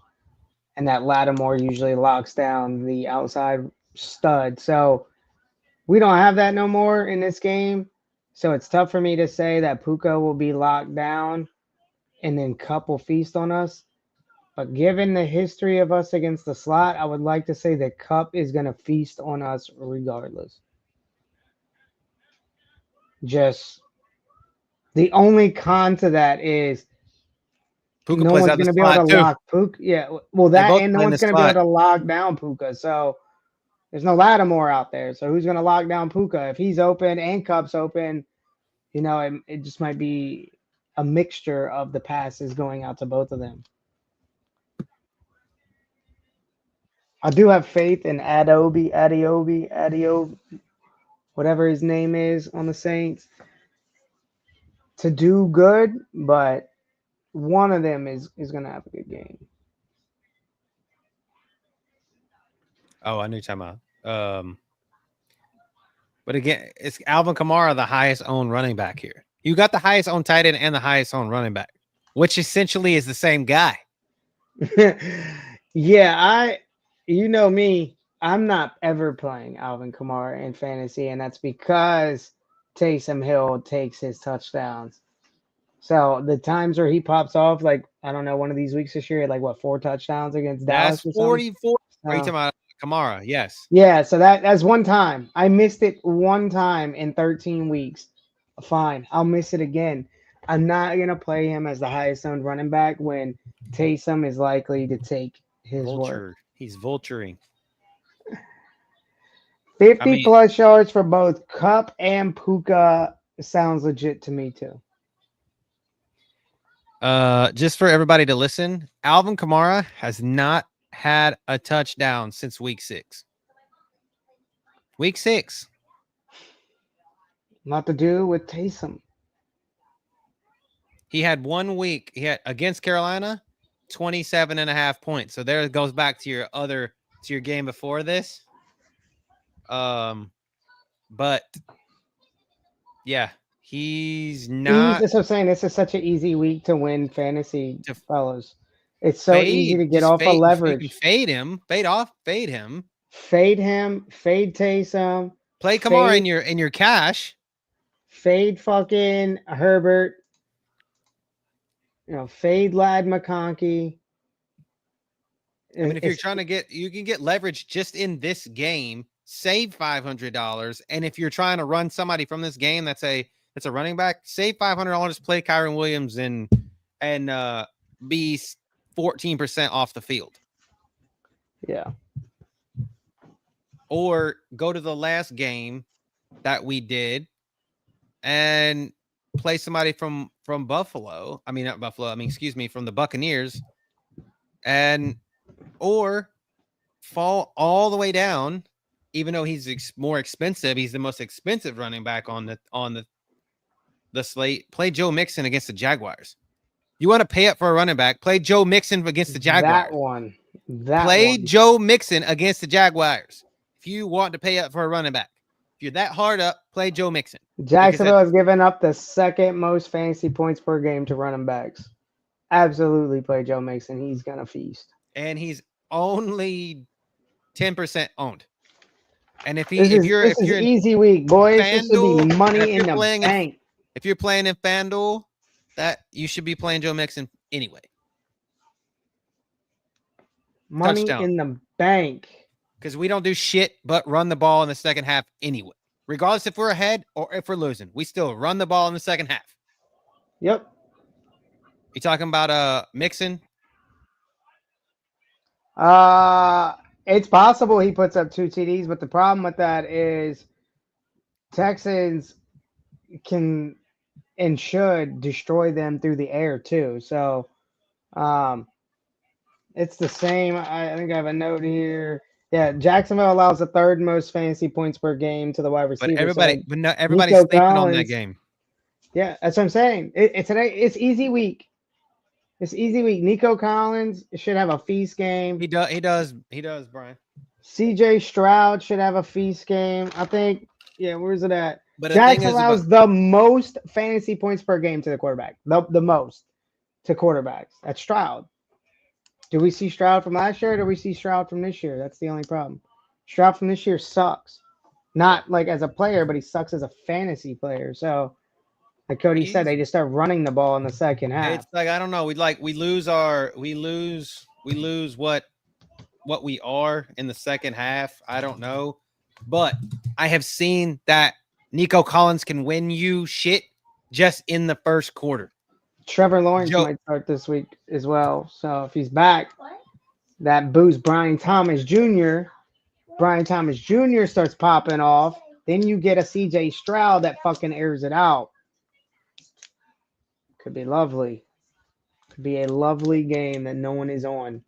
and that Lattimore usually locks down the outside stud. So we don't have that no more in this game. So it's tough for me to say that Puka will be locked down and then Kupp will feast on us. But given the history of us against the slot, I would like to say that Kupp is going to feast on us regardless. Just the only con to that is Puka no one's going to be able to lock Puka. Yeah, well, that and no one's going to be able to lock down Puka. So there's no Lattimore out there. So who's going to lock down Puka? If he's open and Kupp's open, you know, it just might be a mixture of the passes going out to both of them. I do have faith in Adiobi, whatever his name is on the Saints, to do good, but one of them is going to have a good game. Oh, I knew you're talking about. But again, it's Alvin Kamara, the highest owned running back here. You got the highest owned tight end and the highest owned running back, which essentially is the same guy. Yeah, you know me, I'm not ever playing Alvin Kamara in fantasy, and that's because Taysom Hill takes his touchdowns. So the times where he pops off, like, I don't know, one of these weeks this year, like, what, 4 touchdowns against Dallas? That's 44. Are you talking about Kamara? Yes. Yeah, so that's one time. I missed it one time in 13 weeks. Fine, I'll miss it again. I'm not going to play him as the highest owned running back when Taysom is likely to take his work. He's vulturing. 50 plus yards for both Kupp and Puka sounds legit to me too. Just for everybody to listen, Alvin Kamara has not had a touchdown since week 6. Week 6. Not to do with Taysom. He had 1 week. He had against Carolina, 27.5 points. So there it goes back to your game before this. But yeah, he's not. That's what I'm saying. This is such an easy week to win fantasy, fellas. It's so easy to get off of leverage. You can fade him, fade him. Fade him, fade Taysom. Play Kamara in your cash. Fade fucking Herbert. You know, fade Lad McConkey. I mean, if you're trying to you can get leverage just in this game, save $500. And if you're trying to run somebody from this game that's a running back, save $500, play Kyron Williams and be 14% off the field. Yeah. Or go to the last game that we did and play somebody from Buffalo. I mean, not Buffalo. I mean, excuse me, from the Buccaneers, and or fall all the way down. Even though he's more expensive, he's the most expensive running back on the slate. Play Joe Mixon against the Jaguars. You want to pay up for a running back? Play Joe Mixon against the Jaguars. Play Joe Mixon against the Jaguars. If you want to pay up for a running back, if you're that hard up, play Joe Mixon. Jacksonville has given up the second most fantasy points per game to running backs. Absolutely play Joe Mixon. He's going to feast. And he's only 10% owned. And if you're easy week, boys. This should be money in the bank. If you're playing in FanDuel, that you should be playing Joe Mixon anyway. Money touchdown in the bank. Because we don't do shit but run the ball in the second half anyway. Regardless if we're ahead or if we're losing, we still run the ball in the second half. Yep. You talking about Mixon? It's possible he puts up 2 TDs, but the problem with that is Texans can and should destroy them through the air too. So it's the same. I think I have a note here. Yeah, Jacksonville allows the 3rd most fantasy points per game to the wide receiver. But everybody's sleeping on that game. Yeah, that's what I'm saying. It's easy week. It's easy week. Nico Collins should have a feast game. He does, Brian. CJ Stroud should have a feast game. I think. Yeah, where's it at? But Jackson allows the most fantasy points per game to the quarterback. The most to quarterbacks. That's Stroud. Do we see Stroud from last year or do we see Stroud from this year? That's the only problem. Stroud from this year sucks. Not like as a player, but he sucks as a fantasy player. So, like Cody said, they just start running the ball in the second half. It's like, I don't know. We lose what we are in the second half. I don't know. But I have seen that Nico Collins can win you shit just in the first quarter. Trevor Lawrence might start this week as well. So if he's back, that boosts Brian Thomas Jr. Brian Thomas Jr. starts popping off. Then you get a CJ Stroud that fucking airs it out. Could be lovely. Could be a lovely game that no one is on.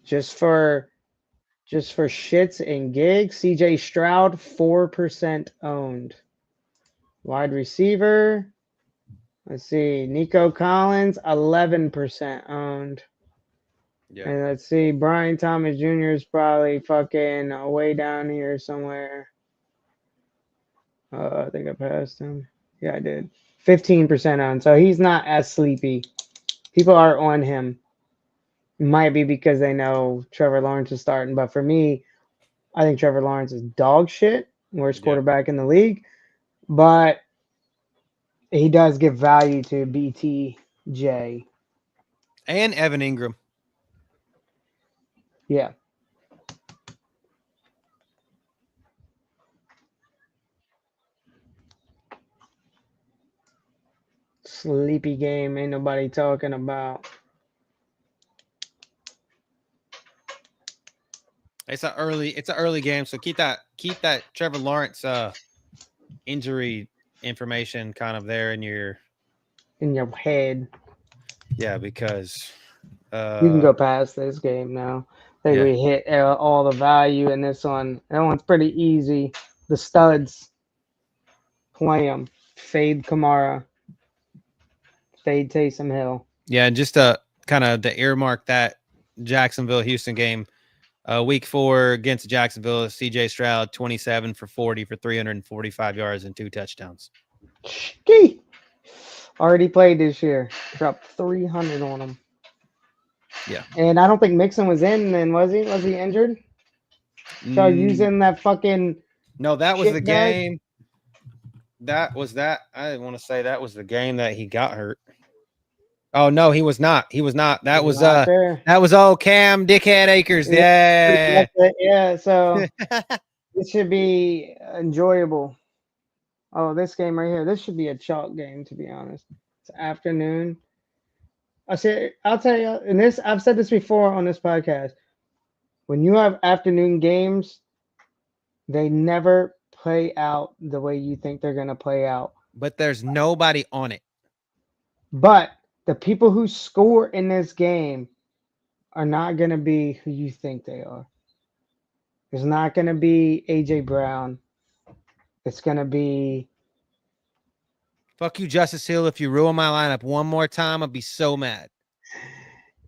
Just for shits and gigs, CJ Stroud 4% owned. Wide receiver. Let's see. Nico Collins 11% owned. Yeah. And let's see. Brian Thomas Jr. is probably fucking way down here somewhere. I think I passed him. Yeah, I did. 15% owned. So he's not as sleepy. People are on him. Might be because they know Trevor Lawrence is starting. But for me, I think Trevor Lawrence is dog shit. Worst quarterback in the league. But he does give value to BTJ. And Evan Ingram. Yeah. Sleepy game. Ain't nobody talking about. It's an early game, so keep that Trevor Lawrence injury information kind of there in your head. Yeah, because you can go past this game now. I think we hit all the value in this one. That one's pretty easy. The studs, play them. Fade Kamara. Fade Taysom Hill. Yeah, and just kind of to earmark that Jacksonville-Houston game. Week 4 against Jacksonville, CJ Stroud 27 for 40 for 345 yards and 2 touchdowns. Ski. Already played this year. Dropped 300 on him. Yeah. And I don't think Mixon was in then, was he? Was he injured? So using that fucking No, that was the game. That was that. I want to say that was the game that he got hurt. Oh no, he was not. He was not. That was old Cam Dickhead Akers. Yeah. Yeah. So this should be enjoyable. Oh, this game right here. This should be a chalk game, to be honest. It's afternoon. I'll tell you, and this I've said this before on this podcast. When you have afternoon games, they never play out the way you think they're gonna play out. But there's nobody on it. But the people who score in this game are not going to be who you think they are. It's not going to be AJ Brown. It's going to be, Fuck you, Justice Hill. If you ruin my lineup one more time, I'll be so mad.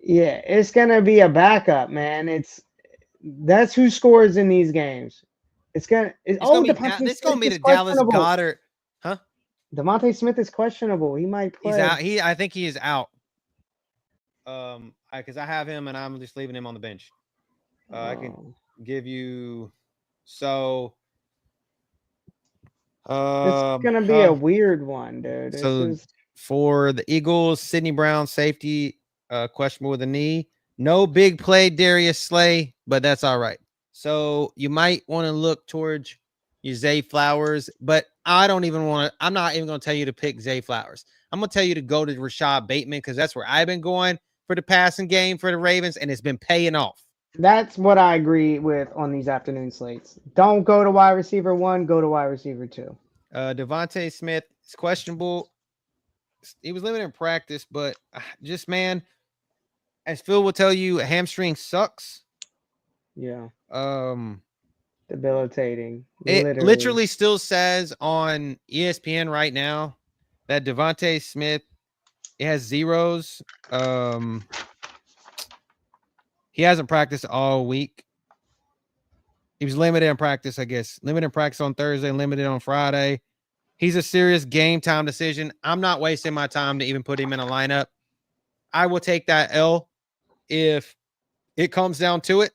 yeah, it's going to be a backup, man. That's who scores in these games. It's going to, Devontae This gonna Smith be is the Dallas questionable. Goddard, huh? Devontae Smith is questionable. He might He's play. out. I think he is out. Because I have him and I'm just leaving him on the bench. I can give you so. It's gonna be a weird one, dude. So for the Eagles, Sidney Brown, safety, questionable with a knee. No big play, Darius Slay, but that's all right. So you might want to look towards your Zay Flowers, but I don't even want to. I'm not even going to tell you to pick Zay Flowers. I'm going to tell you to go to Rashad Bateman because that's where I've been going for the passing game for the Ravens, and it's been paying off. That's what I agree with on these afternoon slates. Don't go to wide receiver 1, go to wide receiver 2. Devontae Smith is questionable. He was limited in practice, but just, man, as Phil will tell you, a hamstring sucks. Yeah. Debilitating. It literally still says on ESPN right now that Devontae Smith has zeros. He hasn't practiced all week. He was limited in practice, I guess. Limited in practice on Thursday, limited on Friday. He's a serious game time decision. I'm not wasting my time to even put him in a lineup. I will take that L if it comes down to it,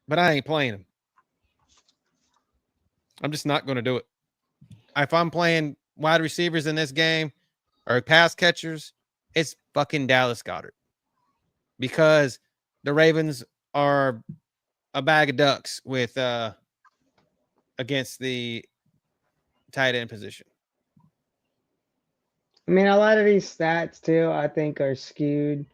but I ain't playing him. I'm just not going to do it. If I'm playing wide receivers in this game or pass catchers, it's fucking Dallas Goedert because the Ravens are a bag of ducks with against the tight end position. I mean, a lot of these stats too, I think, are skewed.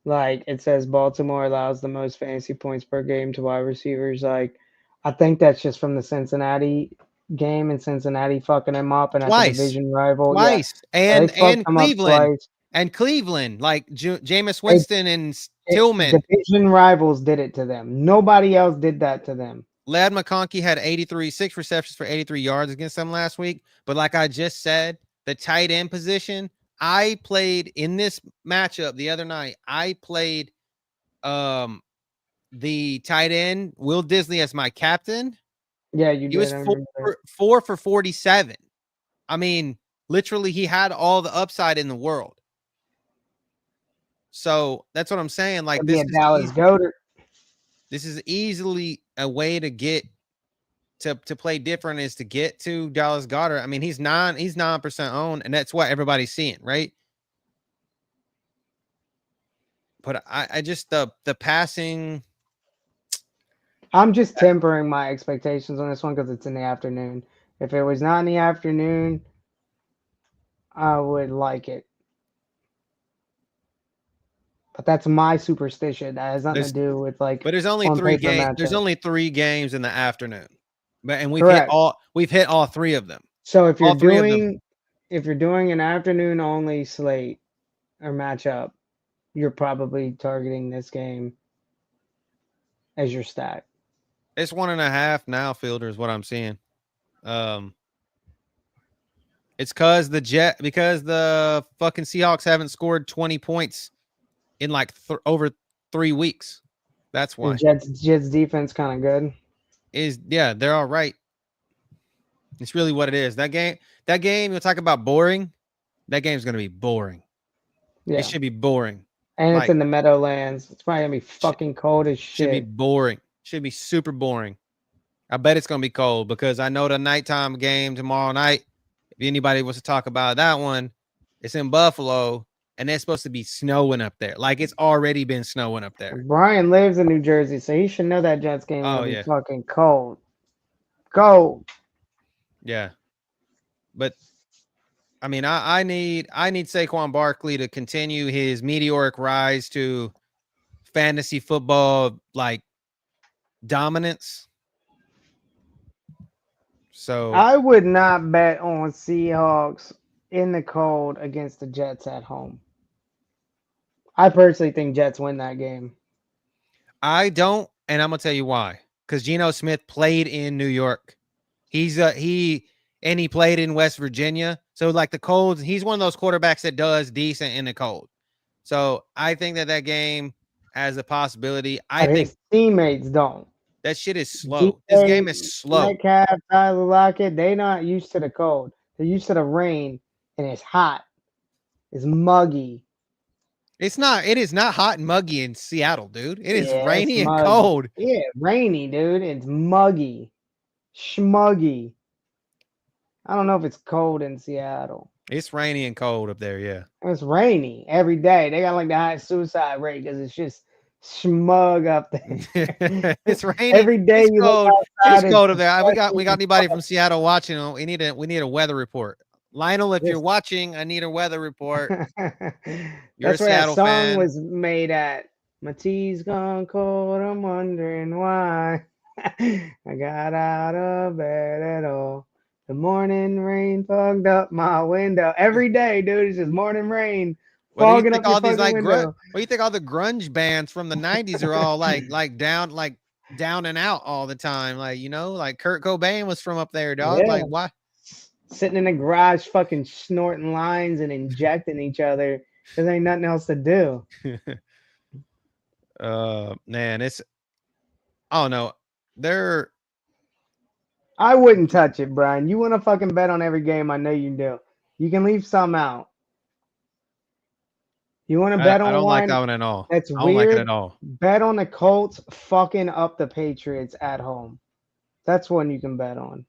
Like it says Baltimore allows the most fantasy points per game to wide receivers. Like I think that's just from the Cincinnati game and Cincinnati fucking them up and Twice. at the division rival. Twice. Yeah. And Cleveland. And Cleveland, like Jameis Winston and Tillman. Division rivals did it to them. Nobody else did that to them. Ladd McConkey had 6 receptions for 83 yards against them last week. But like I just said, the tight end position, I played in this matchup the other night. I played the tight end, Will Disley, as my captain. Yeah, you did. He was 4 for 47. I mean, literally, he had all the upside in the world. So that's what I'm saying. Like this is Dallas Goedert. This is easily a way to get to play different is to get to Dallas Goedert. I mean, he's 9% owned, and that's what everybody's seeing, right? But I just the passing. I'm just tempering my expectations on this one because it's in the afternoon. If it was not in the afternoon, I would like it. But that's my superstition. That has nothing to do with like. But there's only 3 games. There's only 3 games in the afternoon, and we've hit all 3 of them. So if you're doing an afternoon only slate or matchup, you're probably targeting this game as your stack. It's 1.5 now, Fielder, is what I'm seeing. It's because the fucking Seahawks haven't scored 20 points in like over 3 weeks. That's why. Jets defense kind of good. They're all right. It's really what it is. That game, you'll talk about boring. That game's gonna be boring. Yeah. It should be boring. And it's in the Meadowlands. It's probably gonna be fucking cold as shit. Should be boring. Should be super boring. I bet it's gonna be cold because I know the nighttime game tomorrow night. If anybody wants to talk about that one, it's in Buffalo, and it's supposed to be snowing up there. Like it's already been snowing up there. Brian lives in New Jersey, so he should know that Jets game will be fucking cold. Cold. Yeah. But I mean, I need Saquon Barkley to continue his meteoric rise to fantasy football like dominance. So I would not bet on Seahawks in the cold against the Jets at home. I personally think Jets win that game. I don't, and I'm gonna tell you why. Because Geno Smith played in New York. He played in West Virginia. So like the cold, he's one of those quarterbacks that does decent in the cold. So I think that game has a possibility. I But think his teammates don't. that shit is slow. This DK, game is slow. Metcalf, Tyler Lockett, they not used to the cold. They're used to the rain, and it's hot. It's muggy. It is not hot and muggy in Seattle, dude. It is Yeah, it's rainy and muggy. cold. Yeah, rainy, dude. It's muggy. Schmuggy. I don't know if it's cold in Seattle. It's rainy and cold up there, yeah. It's rainy every day. They got like the highest suicide rate because it's just smug up there. It's rainy. Every day It's you look cold. It's outside, cold up there. We got it's anybody from Seattle watching? We need a weather report. Lionel, if you're watching, I need a weather report. You're a That's where that Seattle song fan. was made at. My tea's gone cold. I'm wondering why. I got out of bed at all. The morning rain fogged up my window. Every day, dude, it's just morning rain What do you fogging think up your all these fucking like window. what do you think all the grunge bands from the 90s are all like down and out all the time? Like, like Kurt Cobain was from up there, dog. Yeah. Like, why? Sitting in the garage fucking snorting lines and injecting each other because ain't nothing else to do. Man, it's oh no. They're I wouldn't touch it, Brian. You want to fucking bet on every game? I know you do. You can leave some out. You want to bet I on don't like that one one at all. that's I don't like it at weird? all. Bet on the Colts fucking up the Patriots at home. That's one you can bet on.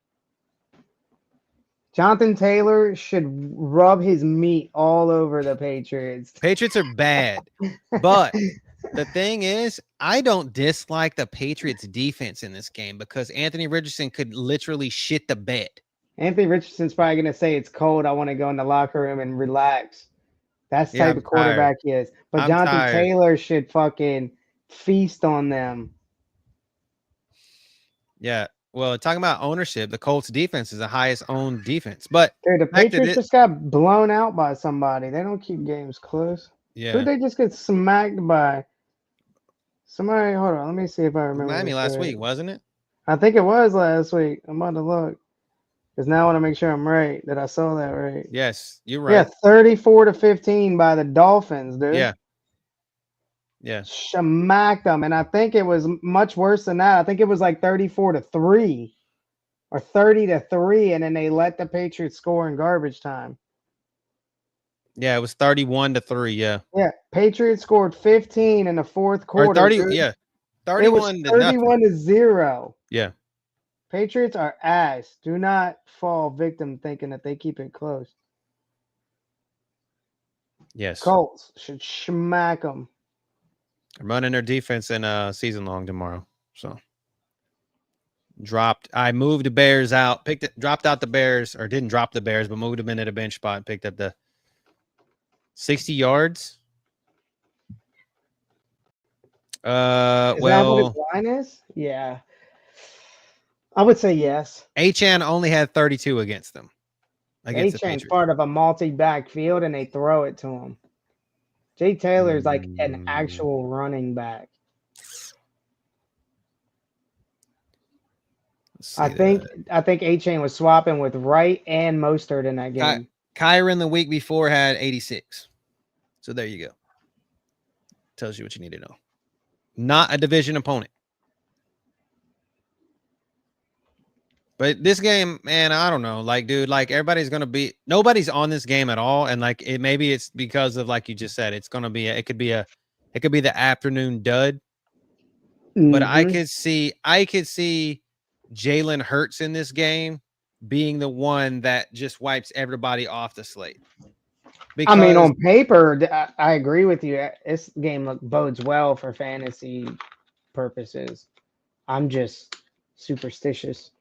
Jonathan Taylor should rub his meat all over the Patriots. Patriots are bad. But the thing is, I don't dislike the Patriots defense in this game because Anthony Richardson could literally shit the bed. Anthony Richardson's probably going to say it's cold. I want to go in the locker room and relax. That's the Yeah, type I'm of quarterback he is. But I'm Jonathan tired. Taylor should fucking feast on them. Yeah. Well, talking about ownership, the Colts defense is the highest owned defense. But Dude, the back to Patriots this, just got blown out by somebody. They don't keep games close. yeah. Who'd they just get smacked by? Somebody, hold on. Let me see if I remember. Miami this last right. week, wasn't it? I think it was last week. I'm about to look. Because now I want to make sure I'm right, that I saw that right. Yes, you're right. Yeah, 34-15 by the Dolphins, dude. Yeah. Yeah. Smacked them. And I think it was much worse than that. I think it was like 34-3 or 30-3. And then they let the Patriots score in garbage time. Yeah, it was 31-3. Yeah. Yeah. Patriots scored 15 in the fourth quarter. Or 30, dude. yeah. It was 31-0. Yeah. Patriots are ass. Do not fall victim thinking that they keep it close. Yes. Colts should smack them. I'm running their defense in season long tomorrow. So I moved the Bears out, dropped out the Bears, or didn't drop the Bears, but moved them into the bench spot and picked up the 60 yards. Is that what his line is? Yeah. I would say yes. Achan only had 32 against them. Achan's part of a multi-back field, and they throw it to him. Jay Taylor's like an actual running back. I think Achan was swapping with Wright and Mostert in that game. Kyron the week before had 86. So there you go. Tells you what you need to know. Not a division opponent. But this game, man, I don't know. Like, dude, like nobody's on this game at all. And like maybe it's because of, like you just said, it could be the afternoon dud. Mm-hmm. But I could see Jalen Hurts in this game being the one that just wipes everybody off the slate. Because, I mean, on paper, I agree with you. This game bodes well for fantasy purposes. I'm just superstitious.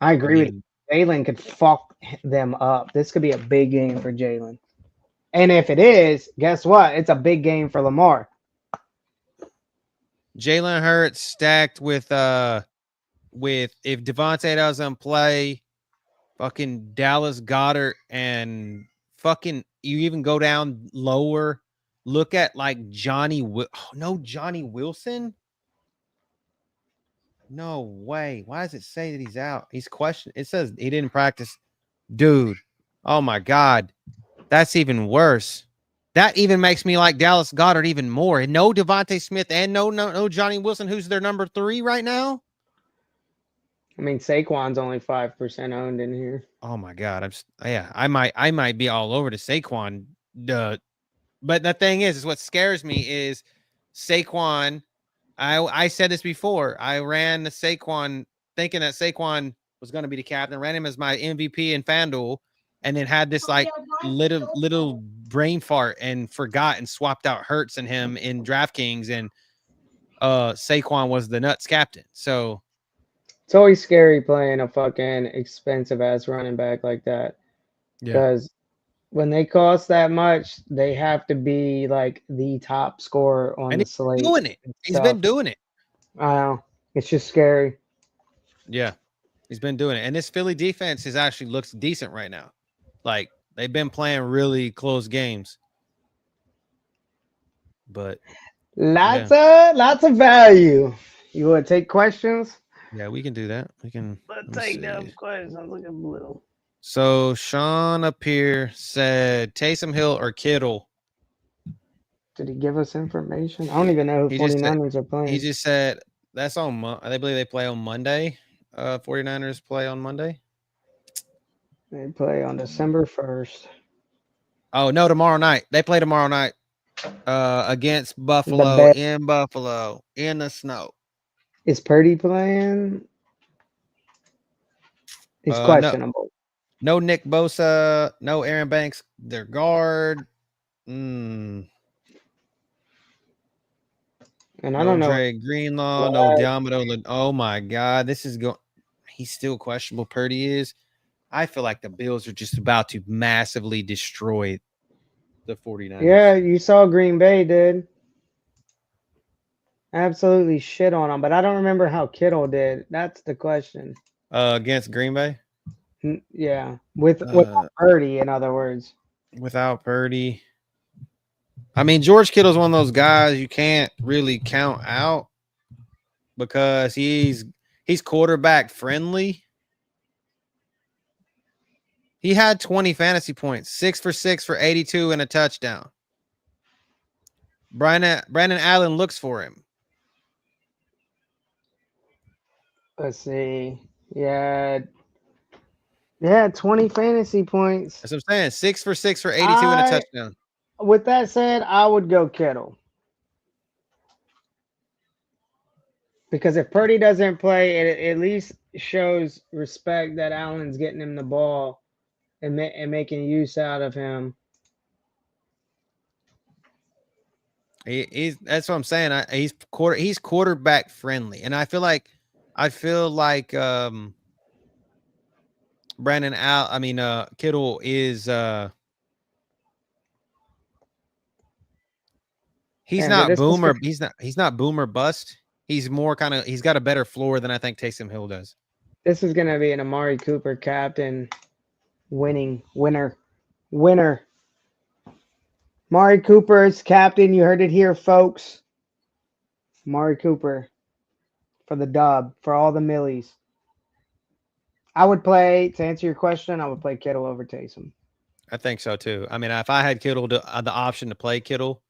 I agree with you. Jalen could fuck them up. This could be a big game for Jalen. And if it is, guess what? It's a big game for Lamar. Jalen Hurts stacked with if Devontae doesn't play, fucking Dallas Goedert, and fucking you even go down lower, look at like Johnny. No, Johnny Wilson. No way. Why does it say that he's out? He's questioned. It says he didn't practice. Dude. Oh my God. That's even worse. That even makes me like Dallas Goedert even more. No Devontae Smith and no Johnny Wilson, who's their number 3 right now. I mean, Saquon's only 5% owned in here. Oh my God. I might be all over the Saquon. But the thing is what scares me is Saquon. I said this before. I ran the Saquon thinking that Saquon was going to be the captain, ran him as my MVP in FanDuel, and then had this like little brain fart and forgot and swapped out Hurts and him in DraftKings, and Saquon was the nuts captain. So it's always scary playing a fucking expensive ass running back like that. Because when they cost that much, they have to be like the top scorer on the slate. Doing it. He's been doing it. I know. It's just scary. Yeah. He's been doing it. And this Philly defense is actually looks decent right now. Like they've been playing really close games. But lots of value. You want to take questions? Yeah, we can do that. We can. Let's take them questions. Look at Blue. So Sean up here said Taysom Hill or Kittle. Did he give us information? I don't even know who 49ers are playing. He just said that's on. I believe they play on Monday. 49ers play on Monday. They play on December 1st. Oh no, tomorrow night. They play tomorrow night. Against Buffalo in Buffalo in the snow. Is Purdy playing? He's questionable. No Nick Bosa, no Aaron Banks, their guard. And I don't know. Dre Greenlaw, no Diamado. Oh my God, this is going. He's still questionable. Purdy is. I feel like the Bills are just about to massively destroy the 49ers. Yeah, you saw Green Bay did. Absolutely shit on them, but I don't remember how Kittle did. That's the question. Against Green Bay? Yeah, without Purdy, in other words. Without Purdy. I mean, George Kittle's one of those guys you can't really count out because he's quarterback friendly. He had 20 fantasy points, 6 for 6 for 82 and a touchdown. Brandon Allen looks for him. Let's see. Yeah, 20 fantasy points. That's what I'm saying. 6 for 6 for 82 and a touchdown. With that said, I would go Kittle. Because if Purdy doesn't play, it at least shows respect that Allen's getting him the ball and making use out of him. That's what I'm saying. He's quarterback friendly, and I feel like Kittle is he's not boomer. He's not boomer bust. He's more he's got a better floor than I think Taysom Hill does. This is gonna be an Amari Cooper captain winner. Amari Cooper is captain. You heard it here, folks. Amari Cooper for the dub, for all the millies. I would play, to answer your question, I would play Kittle over Taysom. I think so too. I mean, if I had Kittle the option to play Kittle,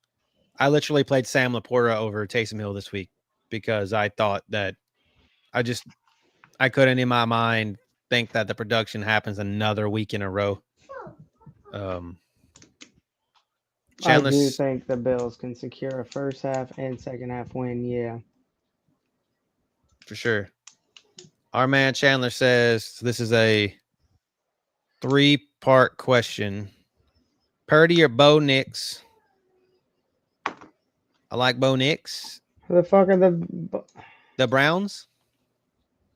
I literally played Sam Laporta over Taysom Hill this week because I thought that I couldn't in my mind think that the production happens another week in a row. I do think the Bills can secure a first half and second half win. Yeah, for sure. Our man Chandler says this is a 3-part question. Purdy or Bo Nix? I like Bo Nix. Who the fuck are the Browns?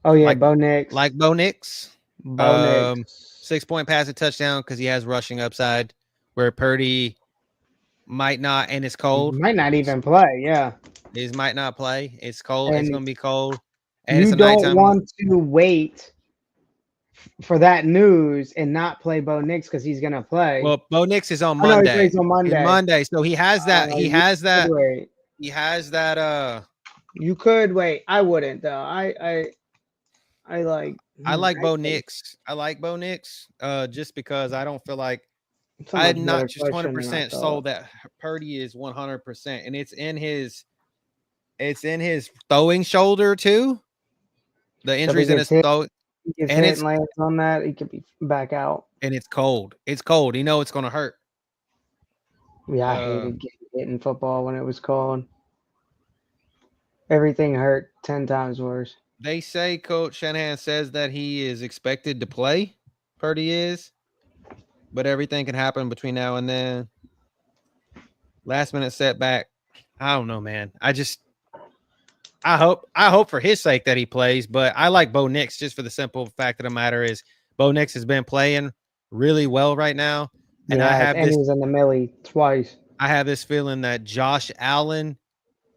Oh yeah, Bo Nix. Like Bo Nix. Bo Nix. 6-point pass, a touchdown because he has rushing upside. Where Purdy might not, and it's cold. He might not even play. Yeah, he might not play. It's cold. It's going to be cold. And you don't want to wait for that news and not play Bo Nix because he's gonna play. Well, Bo Nix is on Oh, no, he Monday. plays on Monday. Monday, so he has that. He You has could that. wait. He has that. You could wait. I wouldn't though. I like. I like Bo I think Nix. I like Bo Nix. Just because I don't feel like it's a much I'm better not just question than I 100% thought. sold that Purdy is 100%, and it's in his throwing shoulder too. The injuries in his throw, He gets and hit it's and lands on that, he could be back out. and it's cold. It's cold. You know it's gonna hurt. Yeah, I hated getting hit in football when it was cold. Everything hurt 10 times worse. They say Coach Shanahan says that he is expected to play. Purdy is, but everything can happen between now and then. Last minute setback. I don't know, man. I hope for his sake that he plays, but I like Bo Nix just for the simple fact of the matter is Bo Nix has been playing really well right now. And Yeah, and he was in the Millie twice. I have this feeling that Josh Allen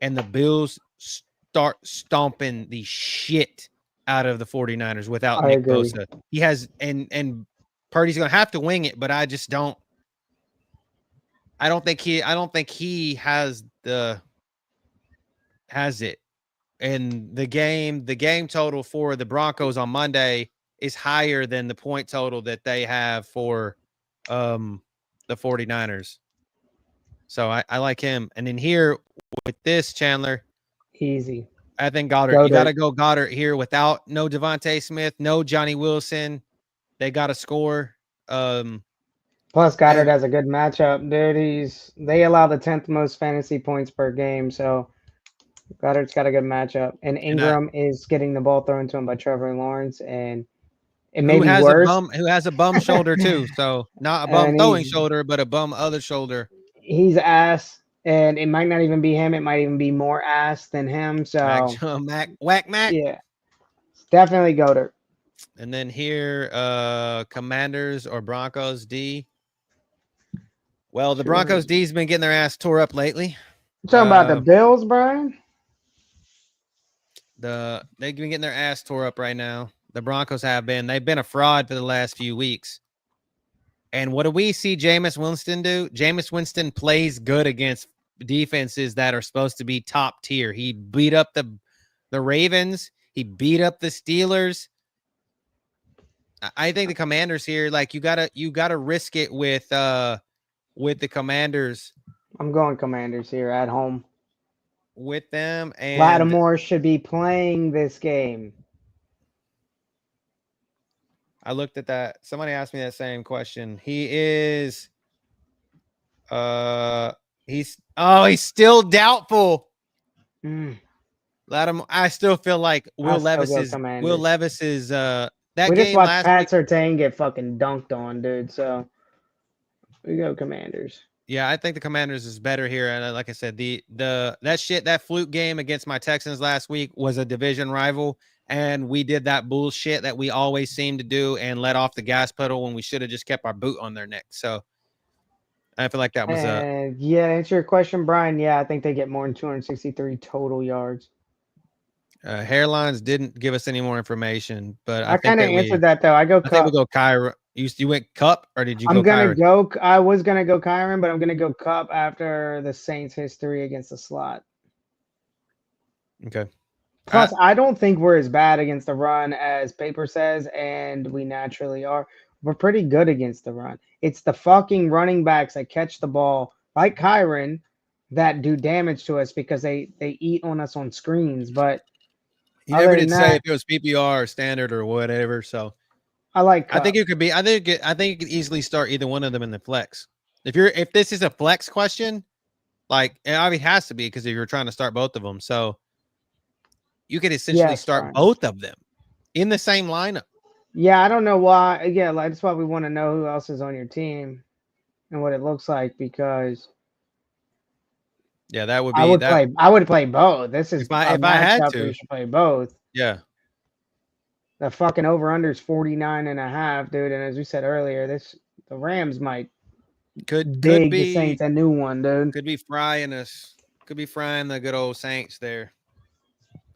and the Bills start stomping the shit out of the 49ers without I Nick agree. Bosa. He has and Purdy's gonna have to wing it, but I just don't think he has it. And the game total for the Broncos on Monday is higher than the point total that they have for the 49ers. So I like him. And then here with this, Chandler, Easy. I think Goddard. You got to go Goddard here without no Devontae Smith, no Johnny Wilson. They got to score. Plus, Goddard has a good matchup, dude. They allow the 10th most fantasy points per game, so Goddard's got a good matchup. And Ingram is getting the ball thrown to him by Trevor Lawrence, and it may be worse. Who has a bum shoulder too? So not a bum throwing shoulder, but a bum other shoulder. He's ass, and it might not even be him. It might even be more ass than him. So Mac. Yeah, definitely Goddard. And then here, Commanders or Broncos D. Well, the Broncos D's been getting their ass tore up lately. You talking about the Bills, Brian? They've been getting their ass tore up right now. The Broncos have been. They've been a fraud for the last few weeks. And what do we see Jameis Winston do? Jameis Winston plays good against defenses that are supposed to be top tier. He beat up the Ravens. He beat up the Steelers. I think the Commanders here, like you gotta risk it with the Commanders. I'm going Commanders here at home. With them, and Lattimore should be playing this game. I looked at that. Somebody asked me that same question. He's still doubtful. Lattimore. I still feel like Will Levis is that we game just watched last Pat week. Surtain get fucking dunked on, dude. So we go Commanders. Yeah, I think the Commanders is better here. And like I said, that fluke game against my Texans last week was a division rival, and we did that bullshit that we always seem to do and let off the gas pedal when we should have just kept our boot on their neck. So I feel like that was yeah, to answer your question, Brian. Yeah, I think they get more than 263 total yards. Hairlines didn't give us any more information, but I kind of answered that though. I think we go Kyron. You went Cup, or did you go Kyron? I was gonna go Kyron, but I'm gonna go Cup after the Saints' history against the slot. Okay. Plus, I don't think we're as bad against the run as paper says, and we naturally are. We're pretty good against the run. It's the fucking running backs that catch the ball, like Kyron, that do damage to us because they eat on us on screens. But you never did say if it was PPR or standard or whatever. So I like Cup. I think it could be. I think you could easily start either one of them in the flex. If this is a flex question, like it obviously has to be because if you're trying to start both of them, so you could essentially start both of them in the same lineup. Yeah, I don't know why. Yeah, that's why we want to know who else is on your team and what it looks like because. Yeah, that would be. I would play both. This is if I had to, we should play both. Yeah. The fucking over-under is 49.5, dude. And as we said earlier, the Rams might could dig be the Saints a new one, dude. Could be frying us. Could be frying the good old Saints there.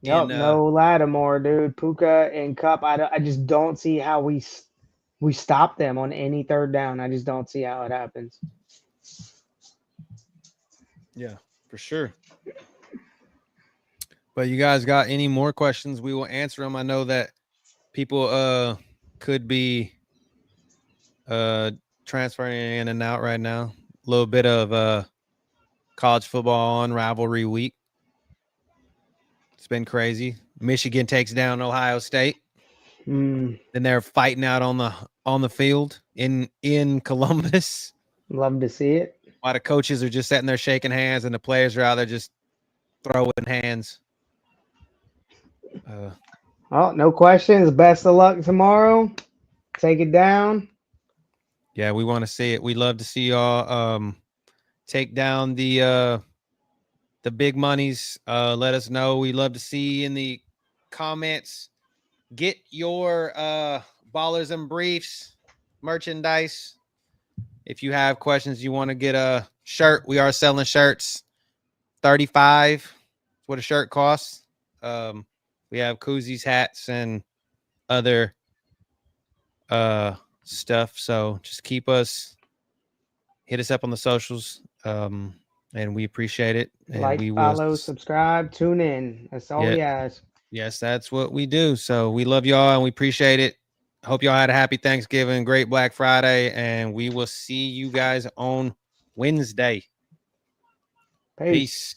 Yep, no Lattimore, dude. Puka and Cup. I just don't see how we stop them on any third down. I just don't see how it happens. Yeah, for sure. But you guys got any more questions? We will answer them. I know that people could be transferring in and out right now. A little bit of college football on rivalry week. It's been crazy. Michigan takes down Ohio State. Then they're fighting out on the field in Columbus. Love to see it. While the coaches are just sitting there shaking hands and the players are out there just throwing hands. Oh, no questions. Best of luck tomorrow. Take it down. Yeah, we want to see it. We love to see y'all take down the big monies. Let us know. We love to see in the comments. Get your Ballers and Briefs merchandise. If you have questions, you want to get a shirt, we are selling shirts. $35 is what a shirt costs. We have koozies, hats, and other stuff. So just hit us up on the socials. And we appreciate it. And like, we follow, will subscribe, tune in. That's all we ask. Yes, that's what we do. So we love y'all and we appreciate it. Hope y'all had a happy Thanksgiving, great Black Friday, and we will see you guys on Wednesday. Peace.